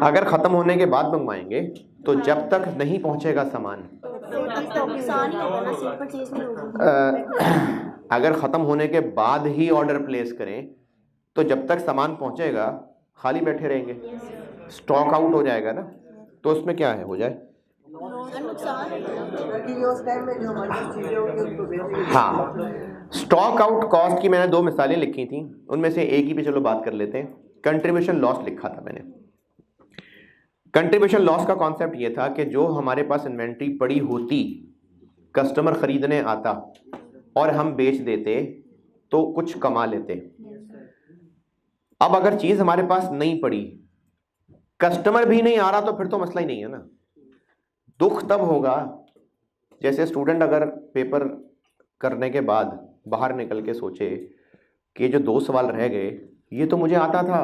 अगर खत्म होने के बाद मंगवाएंगे तो जब तक नहीं पहुंचेगा सामान, अगर खत्म होने के बाद ही ऑर्डर प्लेस करें तो जब तक सामान पहुंचेगा खाली बैठे रहेंगे, स्टॉक आउट हो जाएगा ना, तो उसमें क्या है, हो जाए हाँ। स्टॉक आउट कॉस्ट की मैंने 2 मिसालें लिखी थी, उनमें से एक ही पे चलो बात कर लेते हैं। कंट्रीब्यूशन लॉस लिखा था मैंने। कंट्रीब्यूशन लॉस का कॉन्सेप्ट ये था कि जो हमारे पास इन्वेंट्री पड़ी होती, कस्टमर खरीदने आता और हम बेच देते तो कुछ कमा लेते। अब अगर चीज हमारे पास नहीं पड़ी, कस्टमर भी नहीं आ रहा, तो फिर तो मसला ही नहीं है ना। दुख तब होगा जैसे स्टूडेंट अगर पेपर करने के बाद बाहर निकल के सोचे कि जो 2 सवाल रह गए ये तो मुझे आता था,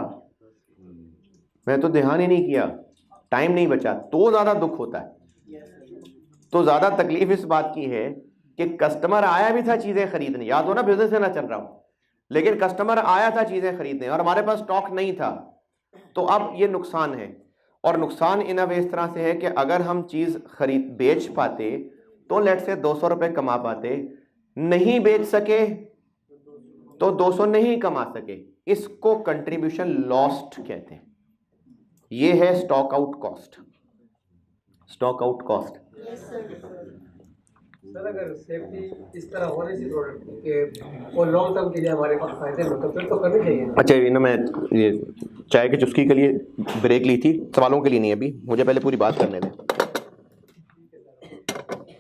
मैं तो ध्यान ही नहीं किया, टाइम नहीं बचा, तो ज़्यादा दुख होता है। तो ज़्यादा तकलीफ इस बात की है कि कस्टमर आया भी था चीज़ें खरीदने, याद हो ना बिजनेस से ना चल रहा हो, लेकिन कस्टमर आया था चीज़ें खरीदने और हमारे पास स्टॉक नहीं था, तो अब ये नुकसान है। और नुकसान इन अवे इस तरह से है कि अगर हम चीज़ बेच पाते तो लेट से 200 रुपए कमा पाते, नहीं बेच सके तो 200 नहीं कमा सके, इसको कंट्रीब्यूशन लॉस्ट कहते हैं। ये है stock out cost. Stock out cost sir अगर सेफ्टी इस तरह हो रही थी प्रोडक्ट के वो लॉन्ग टर्म के लिए हमारे पास फायदे में, तो फिर तो करनी चाहिए। अच्छा, इन्होंने मैं ये चाय की चुस्की के लिए ब्रेक ली थी, सवालों के लिए नहीं। अभी मुझे पहले पूरी बात करने दें,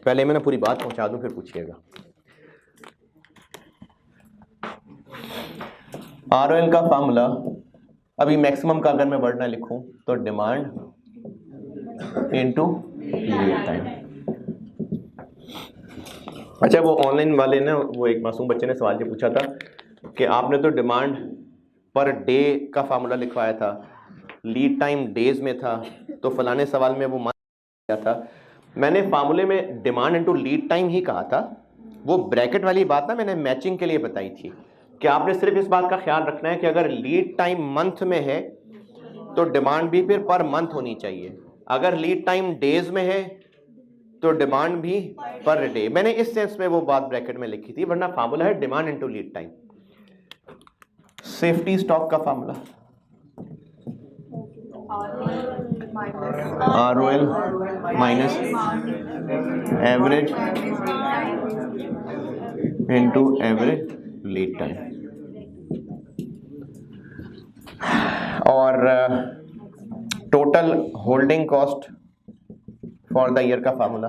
पहले मैं पूरी बात पहुंचा दूं फिर पूछिएगा। ROL का फार्मूला, अभी मैक्सिमम का अगर मैं वर्ड ना लिखूं तो डिमांड इनटू लीड टाइम। अच्छा, वो ऑनलाइन वाले ने, वो एक मासूम बच्चे ने सवाल ये पूछा था कि आपने तो डिमांड पर डे का फार्मूला लिखवाया था, लीड टाइम डेज में था, तो फलाने सवाल में वो मान गया था। मैंने फार्मूले में डिमांड इनटू लीड टाइम ही कहा था। वो ब्रैकेट वाली बात ना मैंने मैचिंग के लिए बताई थी कि आपने सिर्फ इस बात का ख्याल रखना है कि अगर लीड टाइम मंथ में है तो डिमांड भी फिर पर मंथ होनी चाहिए, अगर लीड टाइम डेज में है तो डिमांड भी पर डे। मैंने इस सेंस में वो बात ब्रैकेट में लिखी थी, वरना फार्मूला है demand into lead time. Safety stock का formula ROL minus average into average lead time. और total holding cost for the year का formula,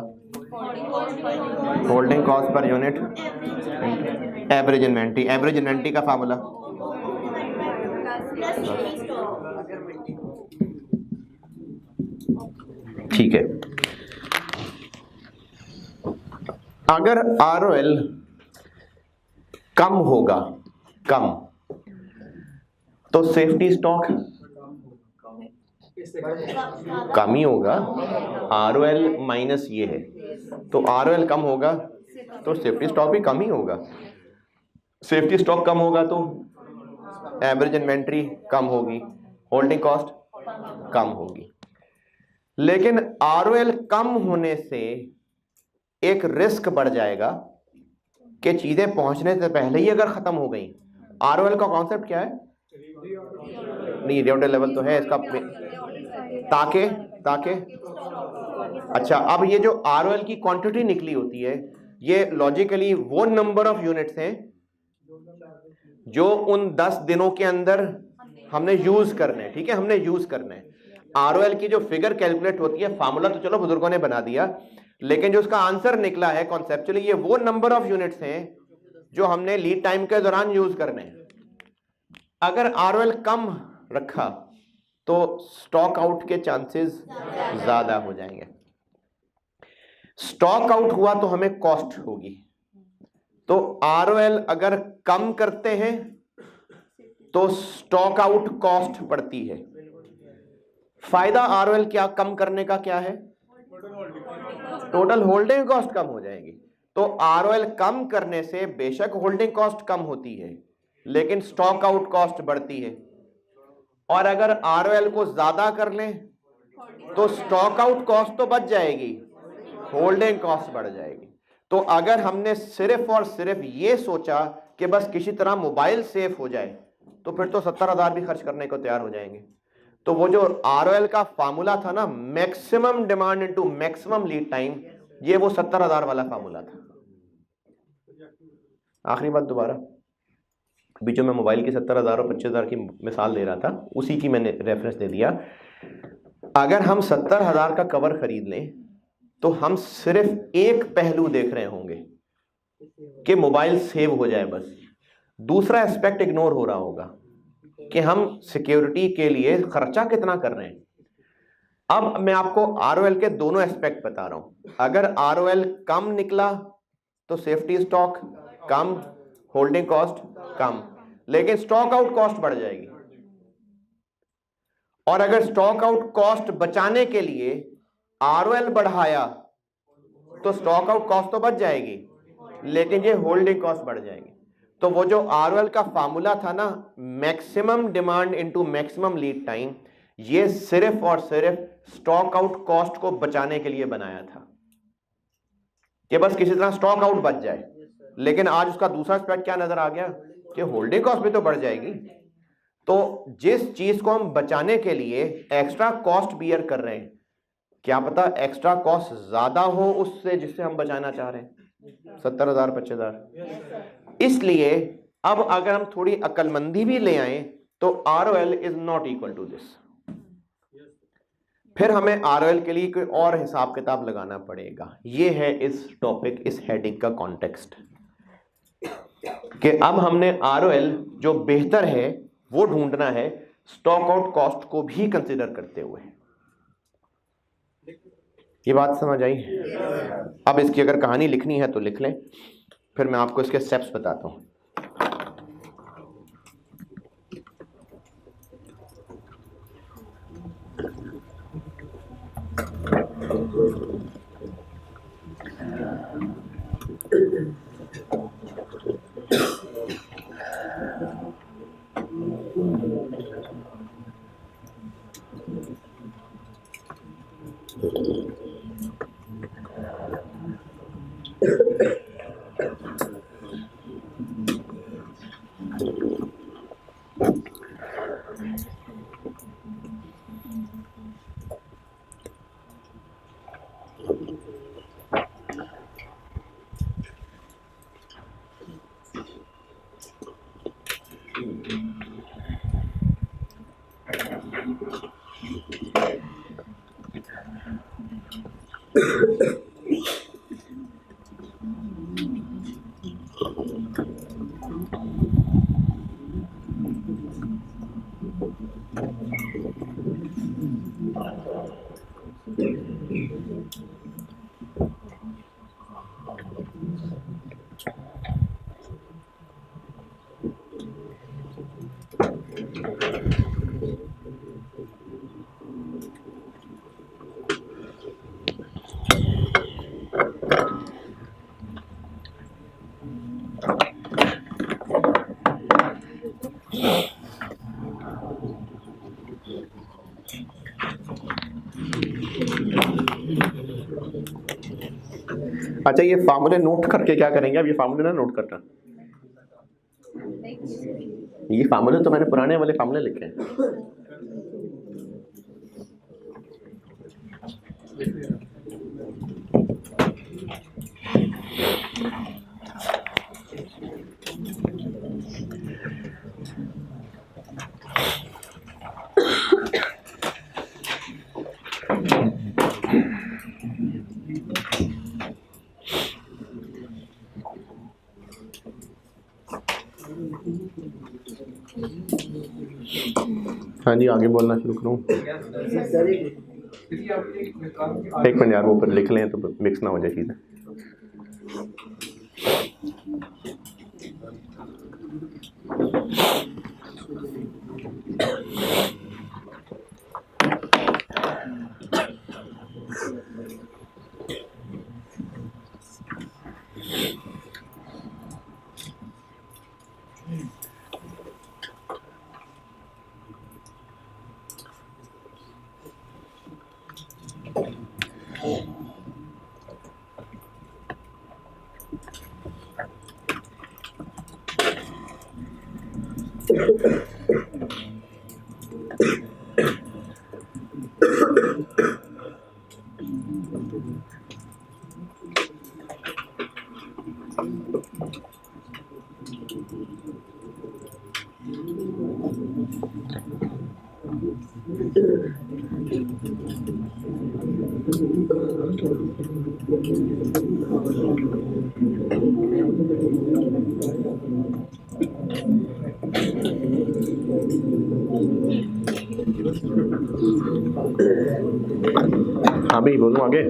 holding cost per unit average inventory. Average inventory का formula ठीक है। अगर ROL कम होगा, कम, तो safety stock कम ही होगा। ROL माइनस ये है, तो ROL कम होगा तो सेफ्टी स्टॉक भी कम ही होगा। सेफ्टी स्टॉक कम होगा तो एवरेज इन्वेंट्री कम होगी, होल्डिंग कॉस्ट कम होगी। लेकिन ROL कम होने से एक रिस्क बढ़ जाएगा कि चीजें पहुंचने से पहले ही अगर खत्म हो गई। ROL का कॉन्सेप्ट क्या है? नहीं, रीऑर्डर लेवल तो है इसका, ताकि अच्छा, अब ये जो ROL की क्वांटिटी निकली होती है, ये लॉजिकली वो नंबर ऑफ यूनिट्स हैं जो उन 10 दिनों के अंदर हमने यूज करने हैं। ठीक है, हमने यूज करना है। ROL की जो फिगर कैलकुलेट होती है, फार्मूला तो चलो बुजुर्गों ने बना दिया, लेकिन जो उसका आंसर निकला है कॉन्सेप्चुअली, ये वो नंबर ऑफ यूनिट्स हैं जो हमने लीड टाइम के दौरान यूज करने हैं। अगर ROL कम रखा तो स्टॉक आउट के चांसेस ज्यादा हो जाएंगे। स्टॉक आउट हुआ तो हमें कॉस्ट होगी, तो ROL अगर कम करते हैं तो स्टॉक आउट कॉस्ट पड़ती है। फायदा ROL क्या कम करने का क्या है? टोटल होल्डिंग कॉस्ट कम हो जाएगी। तो ROL कम करने से बेशक होल्डिंग कॉस्ट कम होती है, लेकिन स्टॉक आउट कॉस्ट बढ़ती है। और अगर ROL को ज्यादा कर लें तो स्टॉक आउट कॉस्ट तो बच जाएगी, होल्डिंग कॉस्ट बढ़ जाएगी। तो अगर हमने सिर्फ और सिर्फ ये सोचा कि बस किसी तरह मोबाइल सेफ हो जाए, तो फिर तो 70,000 भी खर्च करने को तैयार हो जाएंगे। तो वो जो ROL का फार्मूला था ना, maximum demand into maximum lead time, ये वो 70,000 वाला फार्मूला था। आखिरी बात दोबारा, अभी जो मैं मोबाइल की 70,000 और 25,000 की मिसाल दे रहा था, उसी की मैंने रेफरेंस दे दिया। अगर हम 70,000 का कवर खरीद लें तो हम सिर्फ एक पहलू देख रहे होंगे कि मोबाइल सेव हो जाए, बस। दूसरा एस्पेक्ट इग्नोर हो रहा होगा कि हम सिक्योरिटी के लिए खर्चा कितना कर रहे हैं। अब मैं आपको ROL के दोनों एस्पेक्ट बता रहा हूं। अगर ROL कम निकला तो सेफ्टी स्टॉक कम, होल्डिंग कॉस्ट कम, लेकिन स्टॉक आउट कॉस्ट बढ़ जाएगी। और अगर स्टॉक आउट कॉस्ट बचाने के लिए ROL बढ़ाया तो स्टॉक आउट कॉस्ट तो बच जाएगी, लेकिन ये होल्डिंग कॉस्ट बढ़ जाएगी। तो वो जो ROL का फार्मूला था ना, maximum demand into maximum lead time, ये सिर्फ और सिर्फ स्टॉक आउट कॉस्ट को बचाने के लिए बनाया था। कि बस किसी तरह स्टॉक आउट बच जाए, लेकिन आज उसका दूसरा एस्पेक्ट क्या नजर आ गया कि होल्डिंग कॉस्ट भी तो बढ़ जाएगी। तो जिस चीज को हम बचाने के लिए एक्स्ट्रा कॉस्ट बियर कर रहे हैं, क्या पता एक्स्ट्रा कॉस्ट ज्यादा हो उससे जिससे हम बचाना चाह रहे हैं, 70,000 25,000। इसलिए अब अगर हम थोड़ी अक्लमंदी भी ले आए तो ROL is not equal to this. फिर हमें ROL के लिए कोई और हिसाब किताब लगाना पड़ेगा। ये है इस टॉपिक, इस हेडिंग का कॉन्टेक्स्ट, कि अब हमने ROL जो बेहतर है वो ढूंढना है स्टॉक आउट कॉस्ट को भी कंसिडर करते हुए। ये बात समझ आई? अब इसकी अगर कहानी लिखनी है तो लिख लें, फिर मैं आपको इसके स्टेप्स बताता हूं। अच्छा, ये फार्मूले नोट करके क्या करेंगे? अब ये फार्मूले ना नोट करना, ये फार्मूले तो मैंने पुराने वाले फार्मूले लिखे हैं। हाँ जी, आगे बोलना शुरू करूँ? एक मिनट यार, वो ऊपर लिख लें तो मिक्स ना हो जाए चीज़ें। हाँ भाई, बोलूँ आगे?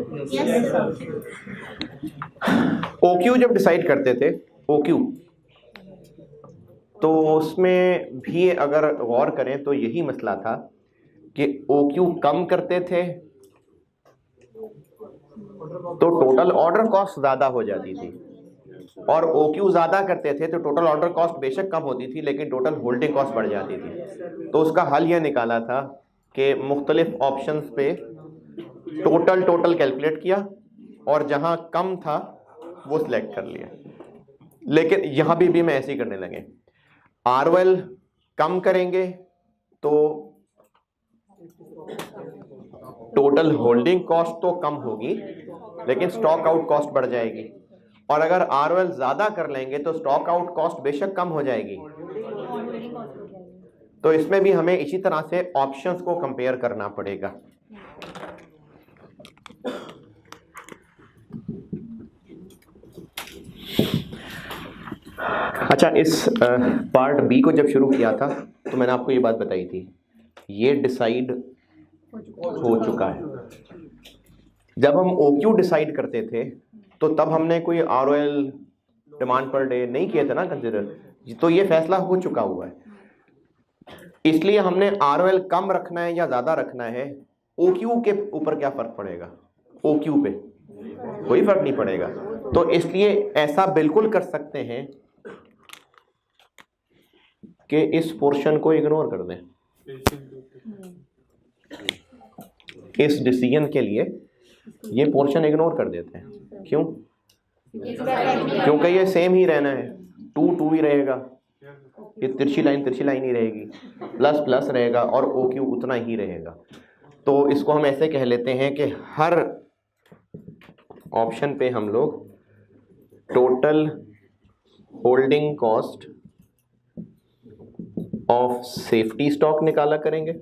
OQ जब डिसाइड करते थे, OQ, तो उसमें भी अगर गौर करें तो यही मसला था कि OQ कम करते थे तो टोटल ऑर्डर कॉस्ट ज़्यादा हो जाती थी, और OQ ज़्यादा करते थे तो टोटल ऑर्डर कॉस्ट बेशक कम होती थी लेकिन टोटल होल्डिंग कॉस्ट बढ़ जाती थी। तो उसका हल यह निकाला था कि मुख्तलिफ ऑप्शंस पे टोटल कैलकुलेट किया, और जहाँ कम था वो सिलेक्ट कर लिया। लेकिन यहां भी मैं ऐसे ही करने लगे, ROL कम करेंगे तो टोटल होल्डिंग कॉस्ट तो कम होगी, लेकिन स्टॉक आउट कॉस्ट बढ़ जाएगी। और अगर ROL ज्यादा कर लेंगे तो स्टॉक आउट कॉस्ट बेशक कम हो जाएगी। तो इसमें भी हमें इसी तरह से ऑप्शंस को कंपेयर करना पड़ेगा। अच्छा, इस पार्ट बी को जब शुरू किया था तो मैंने आपको ये बात बताई थी, ये डिसाइड हो चुका है। जब हम OQ डिसाइड करते थे तो तब हमने कोई ROL डिमांड पर डे नहीं किए थे ना कंसिडर, तो ये फैसला हो चुका हुआ है। इसलिए हमने ROL कम रखना है या ज़्यादा रखना है, OQ के ऊपर क्या फ़र्क पड़ेगा? OQ पे कोई फ़र्क नहीं पड़ेगा। तो इसलिए ऐसा बिल्कुल कर सकते हैं कि इस पोर्शन को इग्नोर कर दें। इस डिसीजन के लिए ये पोर्शन इग्नोर कर देते हैं। क्यों? क्योंकि ये सेम ही रहना है, 2 ही रहेगा, ये तिरछी लाइन ही रहेगी, प्लस प्लस रहेगा और OQ उतना ही रहेगा। तो इसको हम ऐसे कह लेते हैं कि हर ऑप्शन पे हम लोग total holding cost of safety stock निकाला करेंगे।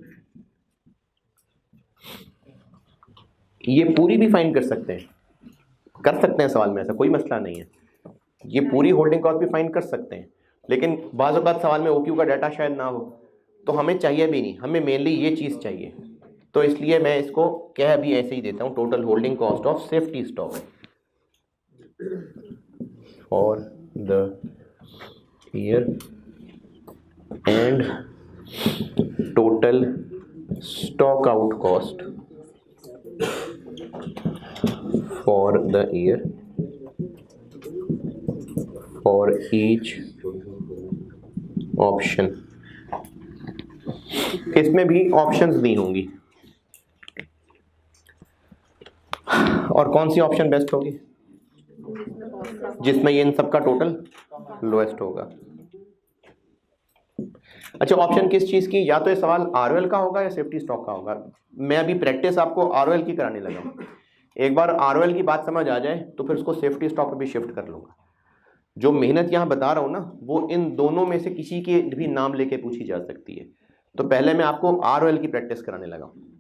ये पूरी भी फाइंड कर सकते हैं सवाल में, ऐसा कोई मसला नहीं है। ये पूरी होल्डिंग कॉस्ट भी फाइंड कर सकते हैं, लेकिन बाज़ औक़ात सवाल में OQ का डाटा शायद ना हो, तो हमें चाहिए भी नहीं, हमें मेनली ये चीज़ चाहिए। तो इसलिए मैं इसको कह भी ऐसे ही देता हूँ, total holding cost of safety stock for the year and total stock out cost for the year for each option। इसमें भी ऑप्शंस दी होंगी, और कौन सी ऑप्शन बेस्ट होगी? जिसमें ये इन सब का टोटल लोएस्ट होगा। अच्छा, ऑप्शन किस चीज़ की? या तो ये सवाल ROL का होगा या सेफ्टी स्टॉक का होगा। मैं अभी प्रैक्टिस आपको ROL की कराने लगा हूँ। एक बार ROL की बात समझ आ जाए तो फिर उसको सेफ्टी स्टॉक पे भी शिफ्ट कर लूँगा। जो मेहनत यहाँ बता रहा हूँ ना, वो इन दोनों में से किसी के भी नाम लेके पूछी जा सकती है। तो पहले मैं आपको ROL की प्रैक्टिस कराने लगा हूँ।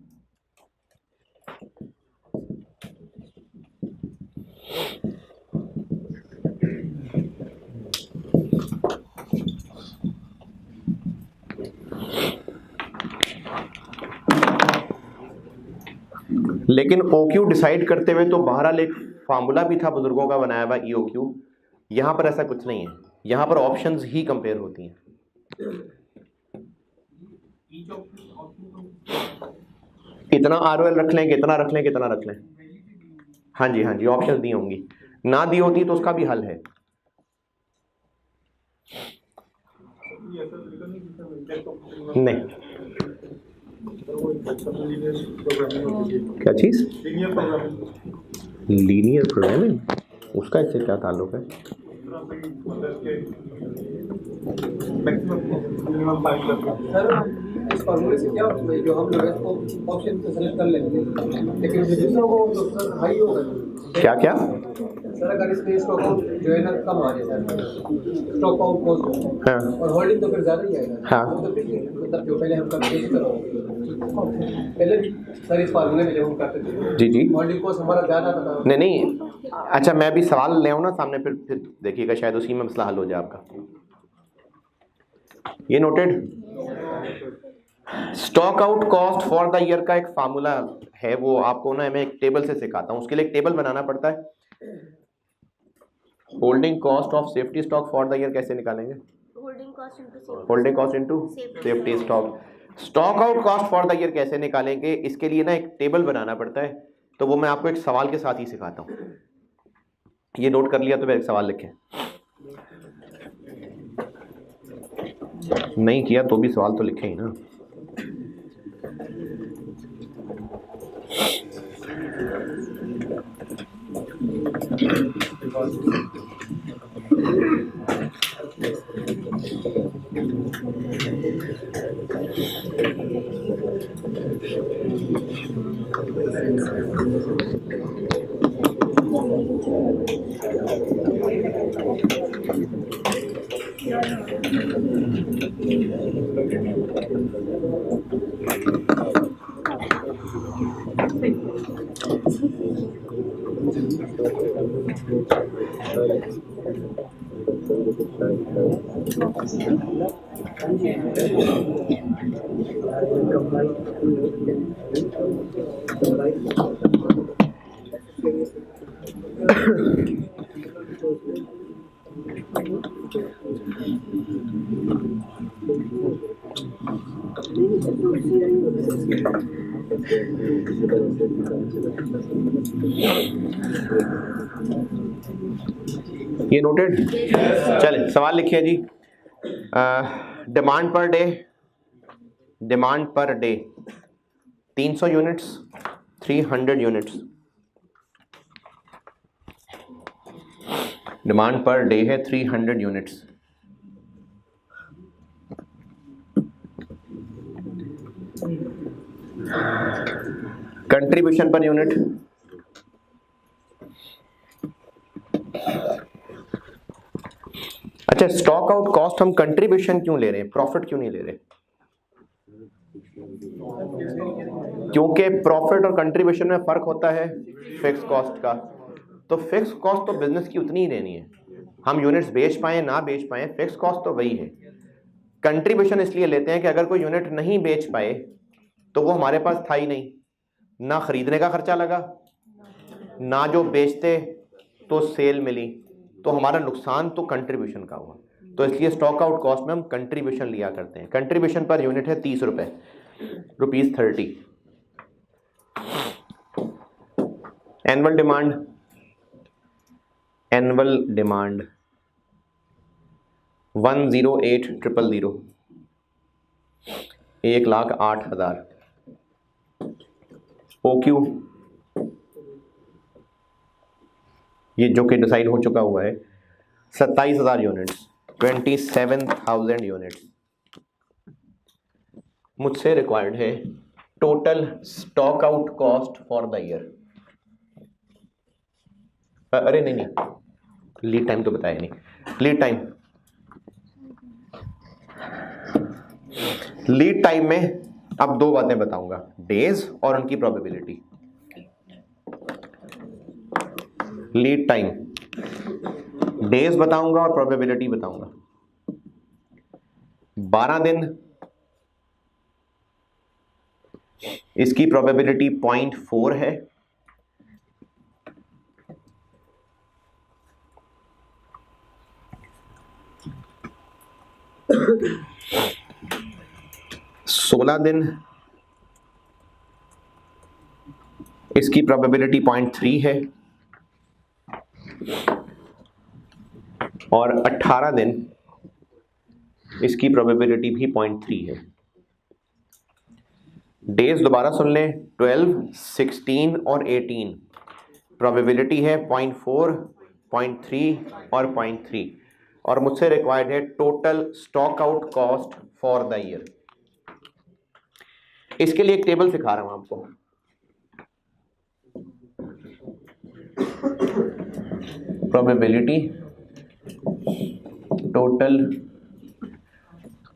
लेकिन OQ डिसाइड करते हुए तो बहरहाल एक फार्मूला भी था बुजुर्गों का बनाया हुआ EOQ। यहाँ पर ऐसा कुछ नहीं है, यहाँ पर ऑप्शंस ही कंपेयर होती हैं। इतना ROL रख लें, कितना रख लें, कितना रख लें। हाँ जी, ऑप्शंस दी होंगी, ना दी होती तो उसका भी हल है। नहीं, क्या चीज? लीनियर प्रोग्रामिंग, उसका इससे क्या ताल्लुक है? सर, इस फॉर्मूले से क्या होता है, जो हम लोग इसको ऑप्शन से सेलेक्ट कर लेंगे, लेकिन जो दूसरा वो तो सर हाई होगा। क्या सर, अगर इसमें स्टॉक आउट जो है ना कम आ जाए सर, स्टॉक आउट कॉस्ट, हाँ, और होल्डिंग तो फिर ज़्यादा ही आएगा। हाँ। तो फिर मतलब जो पहले हम करते थे पहले भी सर इस फार्मूले में जब हम करते थे जी होल्डिंग कॉस्ट हमारा ज़्यादा था। नहीं। अच्छा, मैं अभी सवाल ले आऊँ ना सामने, फिर देखिएगा, शायद उसी में मसला हल हो जाए आपका। ये noted? Stock out cost for the year का एक फार्मूला है, वो आपको ना मैं एक टेबल से सिखाता हूँ। उसके लिए एक टेबल बनाना पड़ता है। Holding cost of safety stock for the year कैसे निकालेंगे? Holding cost into safety stock. Stock out cost for the year कैसे निकालेंगे? इसके लिए ना एक टेबल बनाना पड़ता है, तो वो मैं आपको एक सवाल के साथ ही सिखाता हूँ। ये नोट कर लिया तो मैं एक सवाल लिखें, नहीं किया तो भी सवाल तो लिखे ही ना। ये नोटेड? चलिए सवाल लिखिए जी। Demand per day 300 units, 300 units. Demand per day है 300 यूनिट्स। कंट्रीब्यूशन पर यूनिट अच्छा, स्टॉक आउट कॉस्ट हम कंट्रीब्यूशन क्यों ले रहे हैं, प्रॉफिट क्यों नहीं ले रहे? क्योंकि प्रॉफिट और कंट्रीब्यूशन में फर्क होता है फिक्स कॉस्ट का। तो फिक्स कॉस्ट तो बिजनेस की उतनी ही रहनी है, हम यूनिट्स बेच पाए ना बेच पाए, फिक्स कॉस्ट तो वही है। कंट्रीब्यूशन इसलिए लेते हैं कि अगर कोई यूनिट नहीं बेच पाए तो वो हमारे पास था ही नहीं, ना खरीदने का खर्चा लगा, ना जो बेचते तो सेल मिली, तो हमारा नुकसान तो कंट्रीब्यूशन का हुआ। तो इसलिए स्टॉक आउट कॉस्ट में हम कंट्रीब्यूशन लिया करते हैं। कंट्रीब्यूशन पर यूनिट है 30 रुपए, ₹30। Annual demand 108,000, 1,08,000। OQ ये जो कि डिसाइड हो चुका हुआ है 27,000 यूनिट्स, 27,000 यूनिट्स। मुझसे रिक्वायर्ड है total stock out cost for the year. अरे नहीं, लीड टाइम तो बताया नहीं। लीड टाइम में अब दो बातें बताऊंगा, डेज और उनकी प्रोबेबिलिटी। लीड टाइम डेज बताऊंगा और प्रोबेबिलिटी बताऊंगा। 12 दिन, इसकी प्रोबेबिलिटी 0.4 है। सोलह दिन, इसकी प्रोबेबिलिटी 0.3 है। और 18 दिन, इसकी प्रोबेबिलिटी भी 0.3 है। डेज दोबारा सुन लें, 12, 16 और 18। प्रोबेबिलिटी है 0.4, 0.3 और 0.3। और मुझसे रिक्वायर्ड है total stock out cost for the year. इसके लिए एक टेबल सिखा रहा हूं आपको। प्रोबेबिलिटी टोटल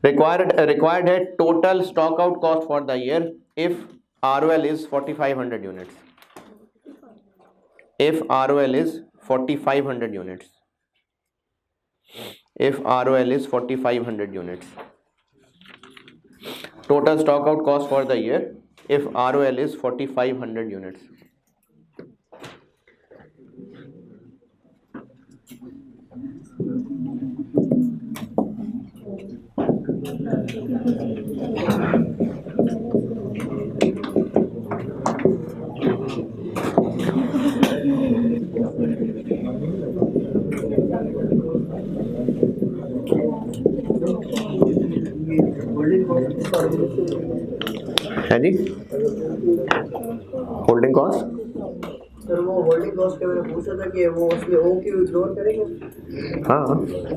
रिक्वायर्ड है total stock out cost for the year if ROL is 4,500 units. If ROL is 4,500 units. If ROL is 4,500 units. Total stock out cost for the year if ROL is 4,500 units. है जी, holding cost. Sir वो holding cost के मैंने पूछा था कि वो उसमें ओ की इग्नोर करेंगे, हाँ,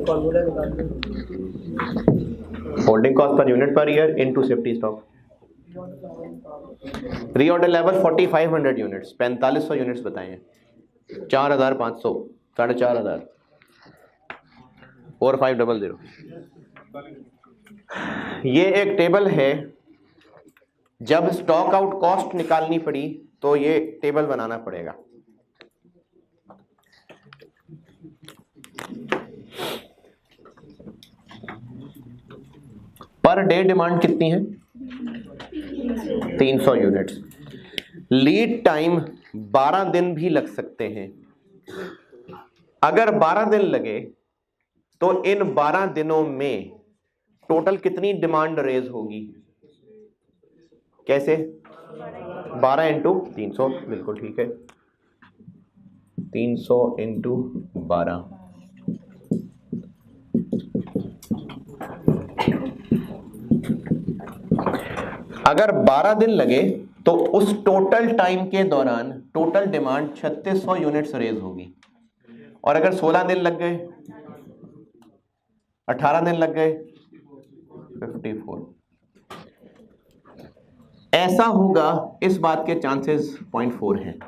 फॉर्मूला निकालते हैं। Holding cost per unit per year into safety stock. Reorder level 4500 units, 4500 units बताए हैं, 4500, 4500, 4500। ये एक टेबल है, जब स्टॉक आउट कॉस्ट निकालनी पड़ी तो ये टेबल बनाना पड़ेगा। पर डे डिमांड कितनी है? 300 यूनिट्स। लीड टाइम 12 दिन भी लग सकते हैं। अगर 12 दिन लगे तो इन 12 दिनों में टोटल कितनी डिमांड रेज होगी? कैसे? 12 इंटू 300, बिल्कुल ठीक है, 300 इंटू 12। अगर 12 दिन लगे तो उस टोटल टाइम के दौरान टोटल डिमांड 3600 यूनिट्स रेज होगी। और अगर 16 दिन लग गए, 18 दिन लग गए, 54। ऐसा होगा, इस बात के चांसेस 0.4 हैं,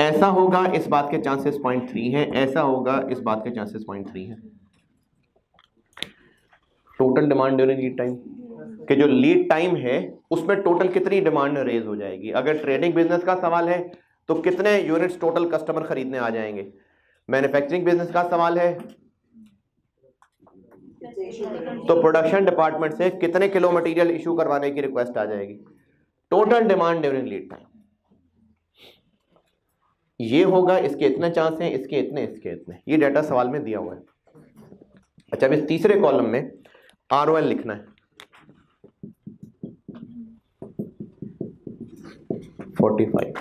ऐसा होगा, इस बात के चांसेस 0.3 हैं, ऐसा होगा, इस बात के चांसेस 0.3 हैं। Total demand during lead time कि जो लीड टाइम है उसमें टोटल कितनी डिमांड रेज हो जाएगी। अगर ट्रेडिंग बिजनेस का सवाल है तो कितने यूनिट्स टोटल कस्टमर खरीदने आ जाएंगे। मैन्युफैक्चरिंग बिजनेस का सवाल है तो प्रोडक्शन डिपार्टमेंट से कितने किलो मटेरियल इशू करवाने की रिक्वेस्ट आ जाएगी। Total demand during lead time ये होगा, इसके इतने चांस हैं, इसके इतने, इसके इतने। ये डाटा सवाल में दिया हुआ है। अच्छा, अब इस तीसरे कॉलम में ROL लिखना है। 45।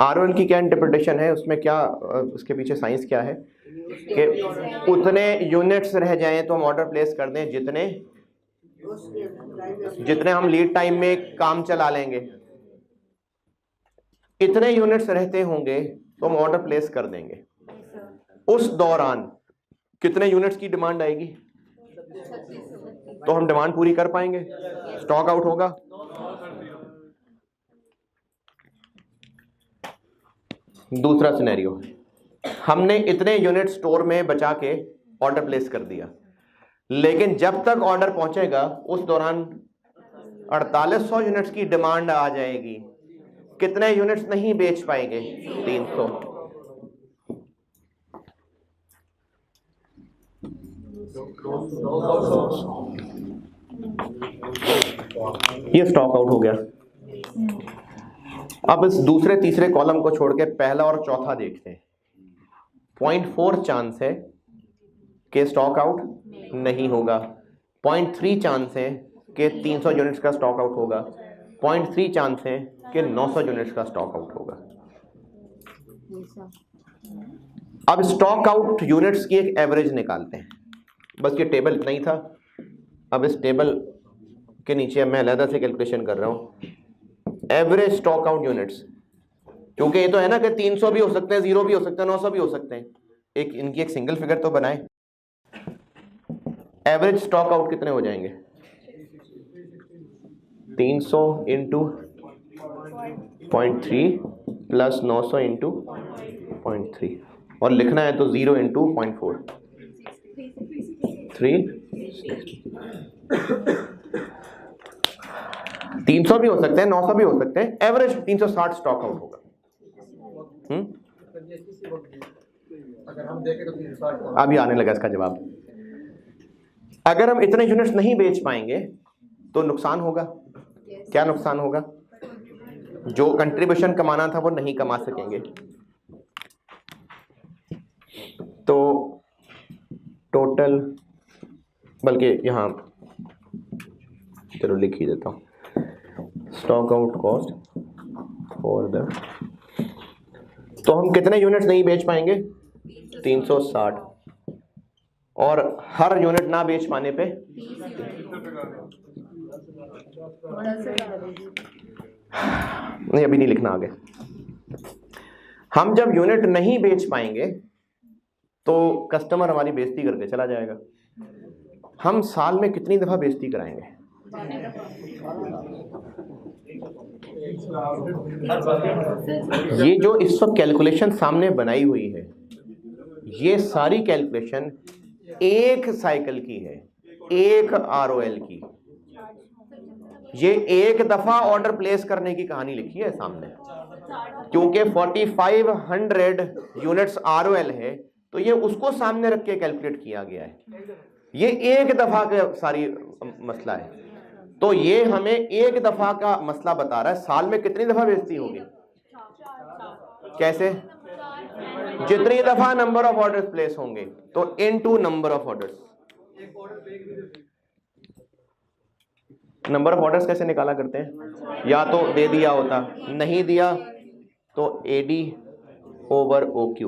ROL की क्या इंटरप्रिटेशन है, उसमें क्या, उसके पीछे साइंस क्या है कि उतने यूनिट्स रह जाएं तो हम ऑर्डर प्लेस कर दें जितने हम लीड टाइम में काम चला लेंगे। इतने यूनिट्स रहते होंगे तो हम ऑर्डर प्लेस कर देंगे। उस दौरान कितने यूनिट्स की डिमांड आएगी तो हम डिमांड पूरी कर पाएंगे, स्टॉक आउट होगा। दूसरा सिनेरियो, हमने इतने यूनिट स्टोर में बचा के ऑर्डर प्लेस कर दिया, लेकिन जब तक ऑर्डर पहुंचेगा उस दौरान 4800 यूनिट्स की डिमांड आ जाएगी। कितने यूनिट्स नहीं बेच पाएंगे? 300। ये स्टॉक आउट हो गया। अब इस दूसरे तीसरे कॉलम को छोड़ के पहला और चौथा देखते हैं। 0.4 चांस है कि स्टॉक आउट नहीं होगा, 0.3 चांस है कि 300 यूनिट्स का स्टॉक आउट होगा, 0.3 चांस है कि 900 यूनिट्स का स्टॉक आउट होगा। अब स्टॉक आउट यूनिट्स की एक एवरेज निकालते हैं। बस ये टेबल इतना ही था। अब इस टेबल के नीचे मैं अलग से कैलकुलेशन कर रहा हूँ एवरेज स्टॉक आउट यूनिट्स, क्योंकि ये तो है ना कि 300 भी हो सकते हैं, 0 भी हो सकते हैं, 900 भी हो सकते हैं। एक इनकी एक सिंगल फिगर तो बनाए। एवरेज स्टॉक आउट कितने हो जाएंगे? 300 इंटू 0.3 प्लस 900 इंटू 0.3, और लिखना है तो 0 इंटू 0.4, 300 भी हो सकते हैं, 900 भी हो सकते हैं, एवरेज 360 स्टॉक आउट होगा। अगर हम देखें तो 360। अभी आने लगा इसका जवाब। अगर हम इतने यूनिट्स नहीं बेच पाएंगे तो नुकसान होगा। क्या नुकसान होगा? जो कंट्रीब्यूशन कमाना था वो नहीं कमा सकेंगे। तो टोटल, बल्कि यहाँ चलो लिख ही देता हूँ, stock out cost for the, तो हम कितने यूनिट्स नहीं बेच पाएंगे? 360, और हर यूनिट ना बेच पाने पे नहीं अभी नहीं लिखना आगे। हम जब यूनिट नहीं बेच पाएंगे तो कस्टमर हमारी बेइज्जती करके चला जाएगा। हम साल में कितनी दफ़ा बेइज्जती कराएंगे? ये जो इस वक्त कैलकुलेशन सामने बनाई हुई है, ये सारी कैलकुलेशन एक साइकिल की है, एक ROL की। ये एक दफ़ा ऑर्डर प्लेस करने की कहानी लिखी है सामने, क्योंकि 4500 यूनिट्स ROL है तो ये उसको सामने रख के कैलकुलेट किया गया है। ये एक दफ़ा का सारी मसला है, तो ये हमें एक दफ़ा का मसला बता रहा है। साल में कितनी दफ़ा बेइज्जती होगी? कैसे? जितनी दफ़ा नंबर ऑफ ऑर्डर्स प्लेस होंगे तो into number of orders. Number of orders कैसे निकाला करते हैं? या तो दे दिया होता, नहीं दिया तो AD ओवर OQ।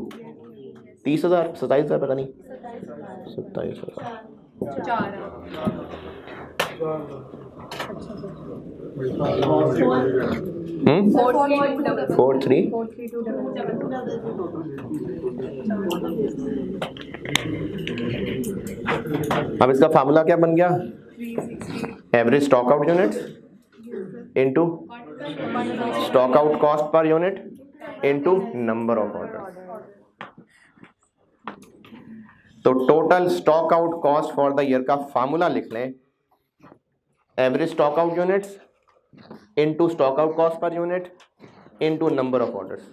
30,000 27,000 पता नहीं 27,000 43। अब इसका फार्मूला क्या बन गया? Average stock out units into stock out cost per unit into number of orders. तो total stock out cost for the year का फार्मूला लिख लें, average stock out units into stock out cost per unit into number of orders.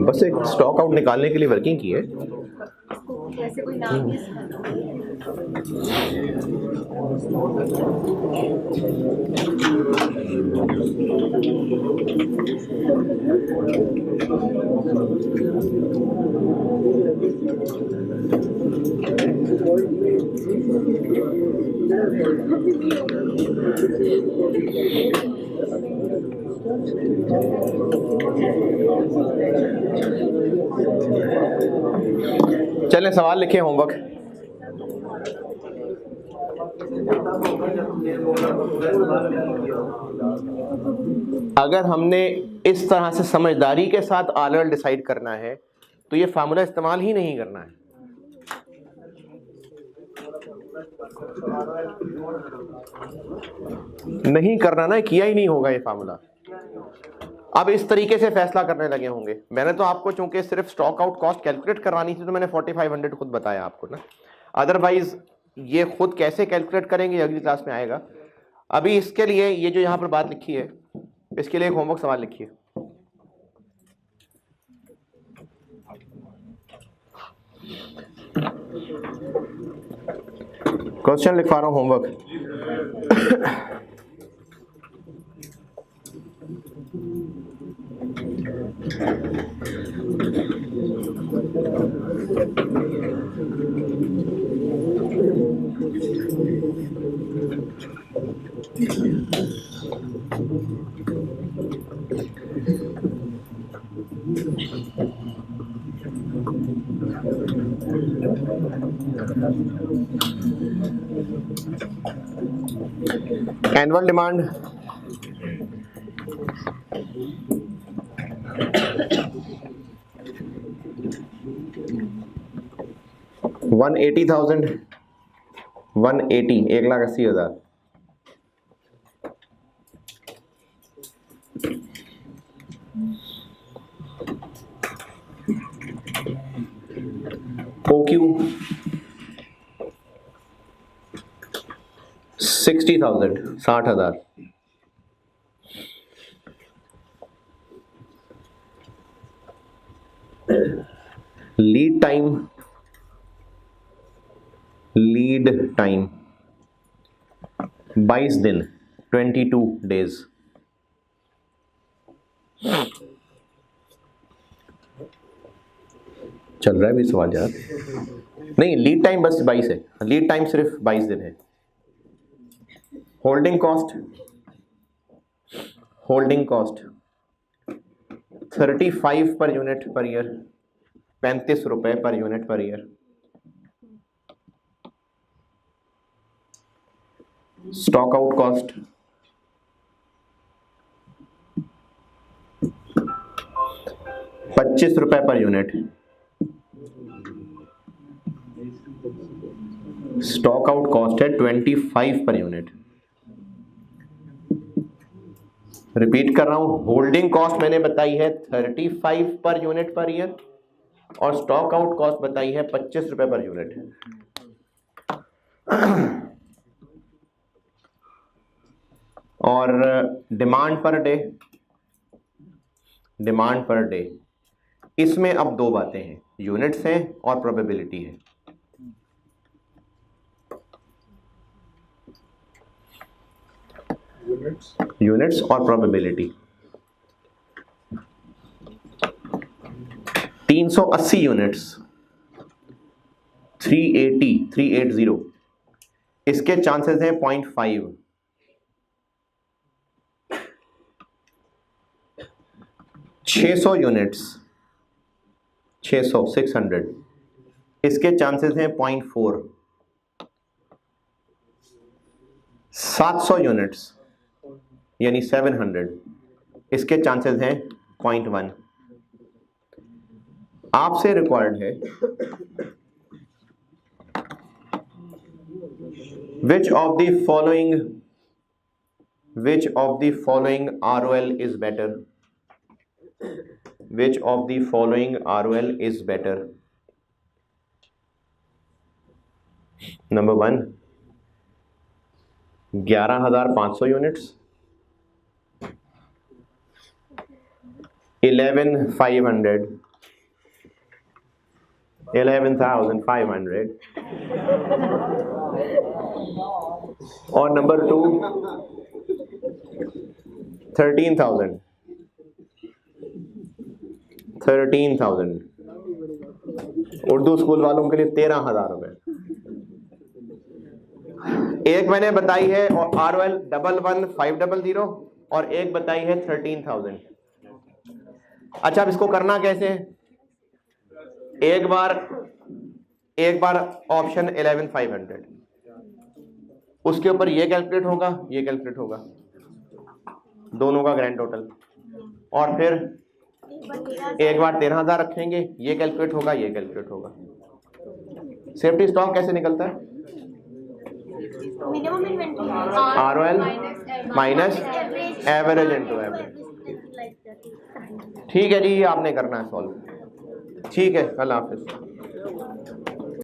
बस एक stock out निकालने के लिए working की है। वैसे कोई नाम नहीं चलें सवाल लिखे होमवर्क। अगर हमने इस तरह से समझदारी के साथ ROL डिसाइड करना है तो ये फार्मूला इस्तेमाल ही नहीं करना है। नहीं करना ना, किया ही नहीं होगा ये फार्मूला। अब इस तरीके से फैसला करने लगे होंगे। मैंने तो आपको चूंकि सिर्फ स्टॉक आउट कॉस्ट कैलकुलेट करवानी थी तो मैंने 4500 खुद बताया आपको ना। अदरवाइज ये खुद कैसे कैलकुलेट करेंगे अगली क्लास में आएगा। अभी इसके लिए ये जो यहाँ पर बात लिखी है, इसके लिए एक होमवर्क सवाल लिखिए। क्वेश्चन लिखवा रहा हूँ, homework. Annual demand $180,000 1,80,000 OQ 60,000 60,000। Lead time 22 दिन 22 डेज। चल रहा है भी सवाल यार। नहीं, लीड टाइम बस 22 है, लीड टाइम सिर्फ 22 दिन है। Holding cost 35 per unit per year, 35 रुपए per unit per year. Stock out cost 25 रुपए per unit. Stock out cost है 25 पर यूनिट। रिपीट कर रहा हूं, होल्डिंग कॉस्ट मैंने बताई है 35 पर यूनिट पर ईयर और स्टॉक आउट कॉस्ट बताई है 25 रुपए पर यूनिट। और डिमांड पर डे, इसमें अब दो बातें हैं, यूनिट्स हैं और प्रोबेबिलिटी है। यूनिट्स और प्रोबेबिलिटी। 380 यूनिट्स 380 इसके चांसेस हैं 0.5। 600 यूनिट्स 600 इसके चांसेस हैं 0.4। 700 यूनिट्स यानी 700 इसके चांसेस हैं 0.1। आपसे रिक्वायर्ड है which of the following ROL is better? Which of the following ROL is better? Number 1, 11,500 units, 11,500 और नंबर 2 13,000 उर्दू स्कूल वालों के लिए 13,000 रुपए। एक मैंने बताई है और ROL 11,500 और एक बताई है 13,000। अच्छा, अब इसको करना कैसे है? एक बार ऑप्शन 11,500, उसके ऊपर ये कैलकुलेट होगा, ये कैलकुलेट होगा, दोनों का ग्रैंड टोटल, और फिर एक बार 13,000 रखेंगे, ये कैलकुलेट होगा, ये कैलकुलेट होगा। सेफ्टी स्टॉक कैसे निकलता है? Minimum inventory ROL minus average into average. ठीक है जी, आपने करना है सॉल्व। ठीक है, अल्लाह हाफिज।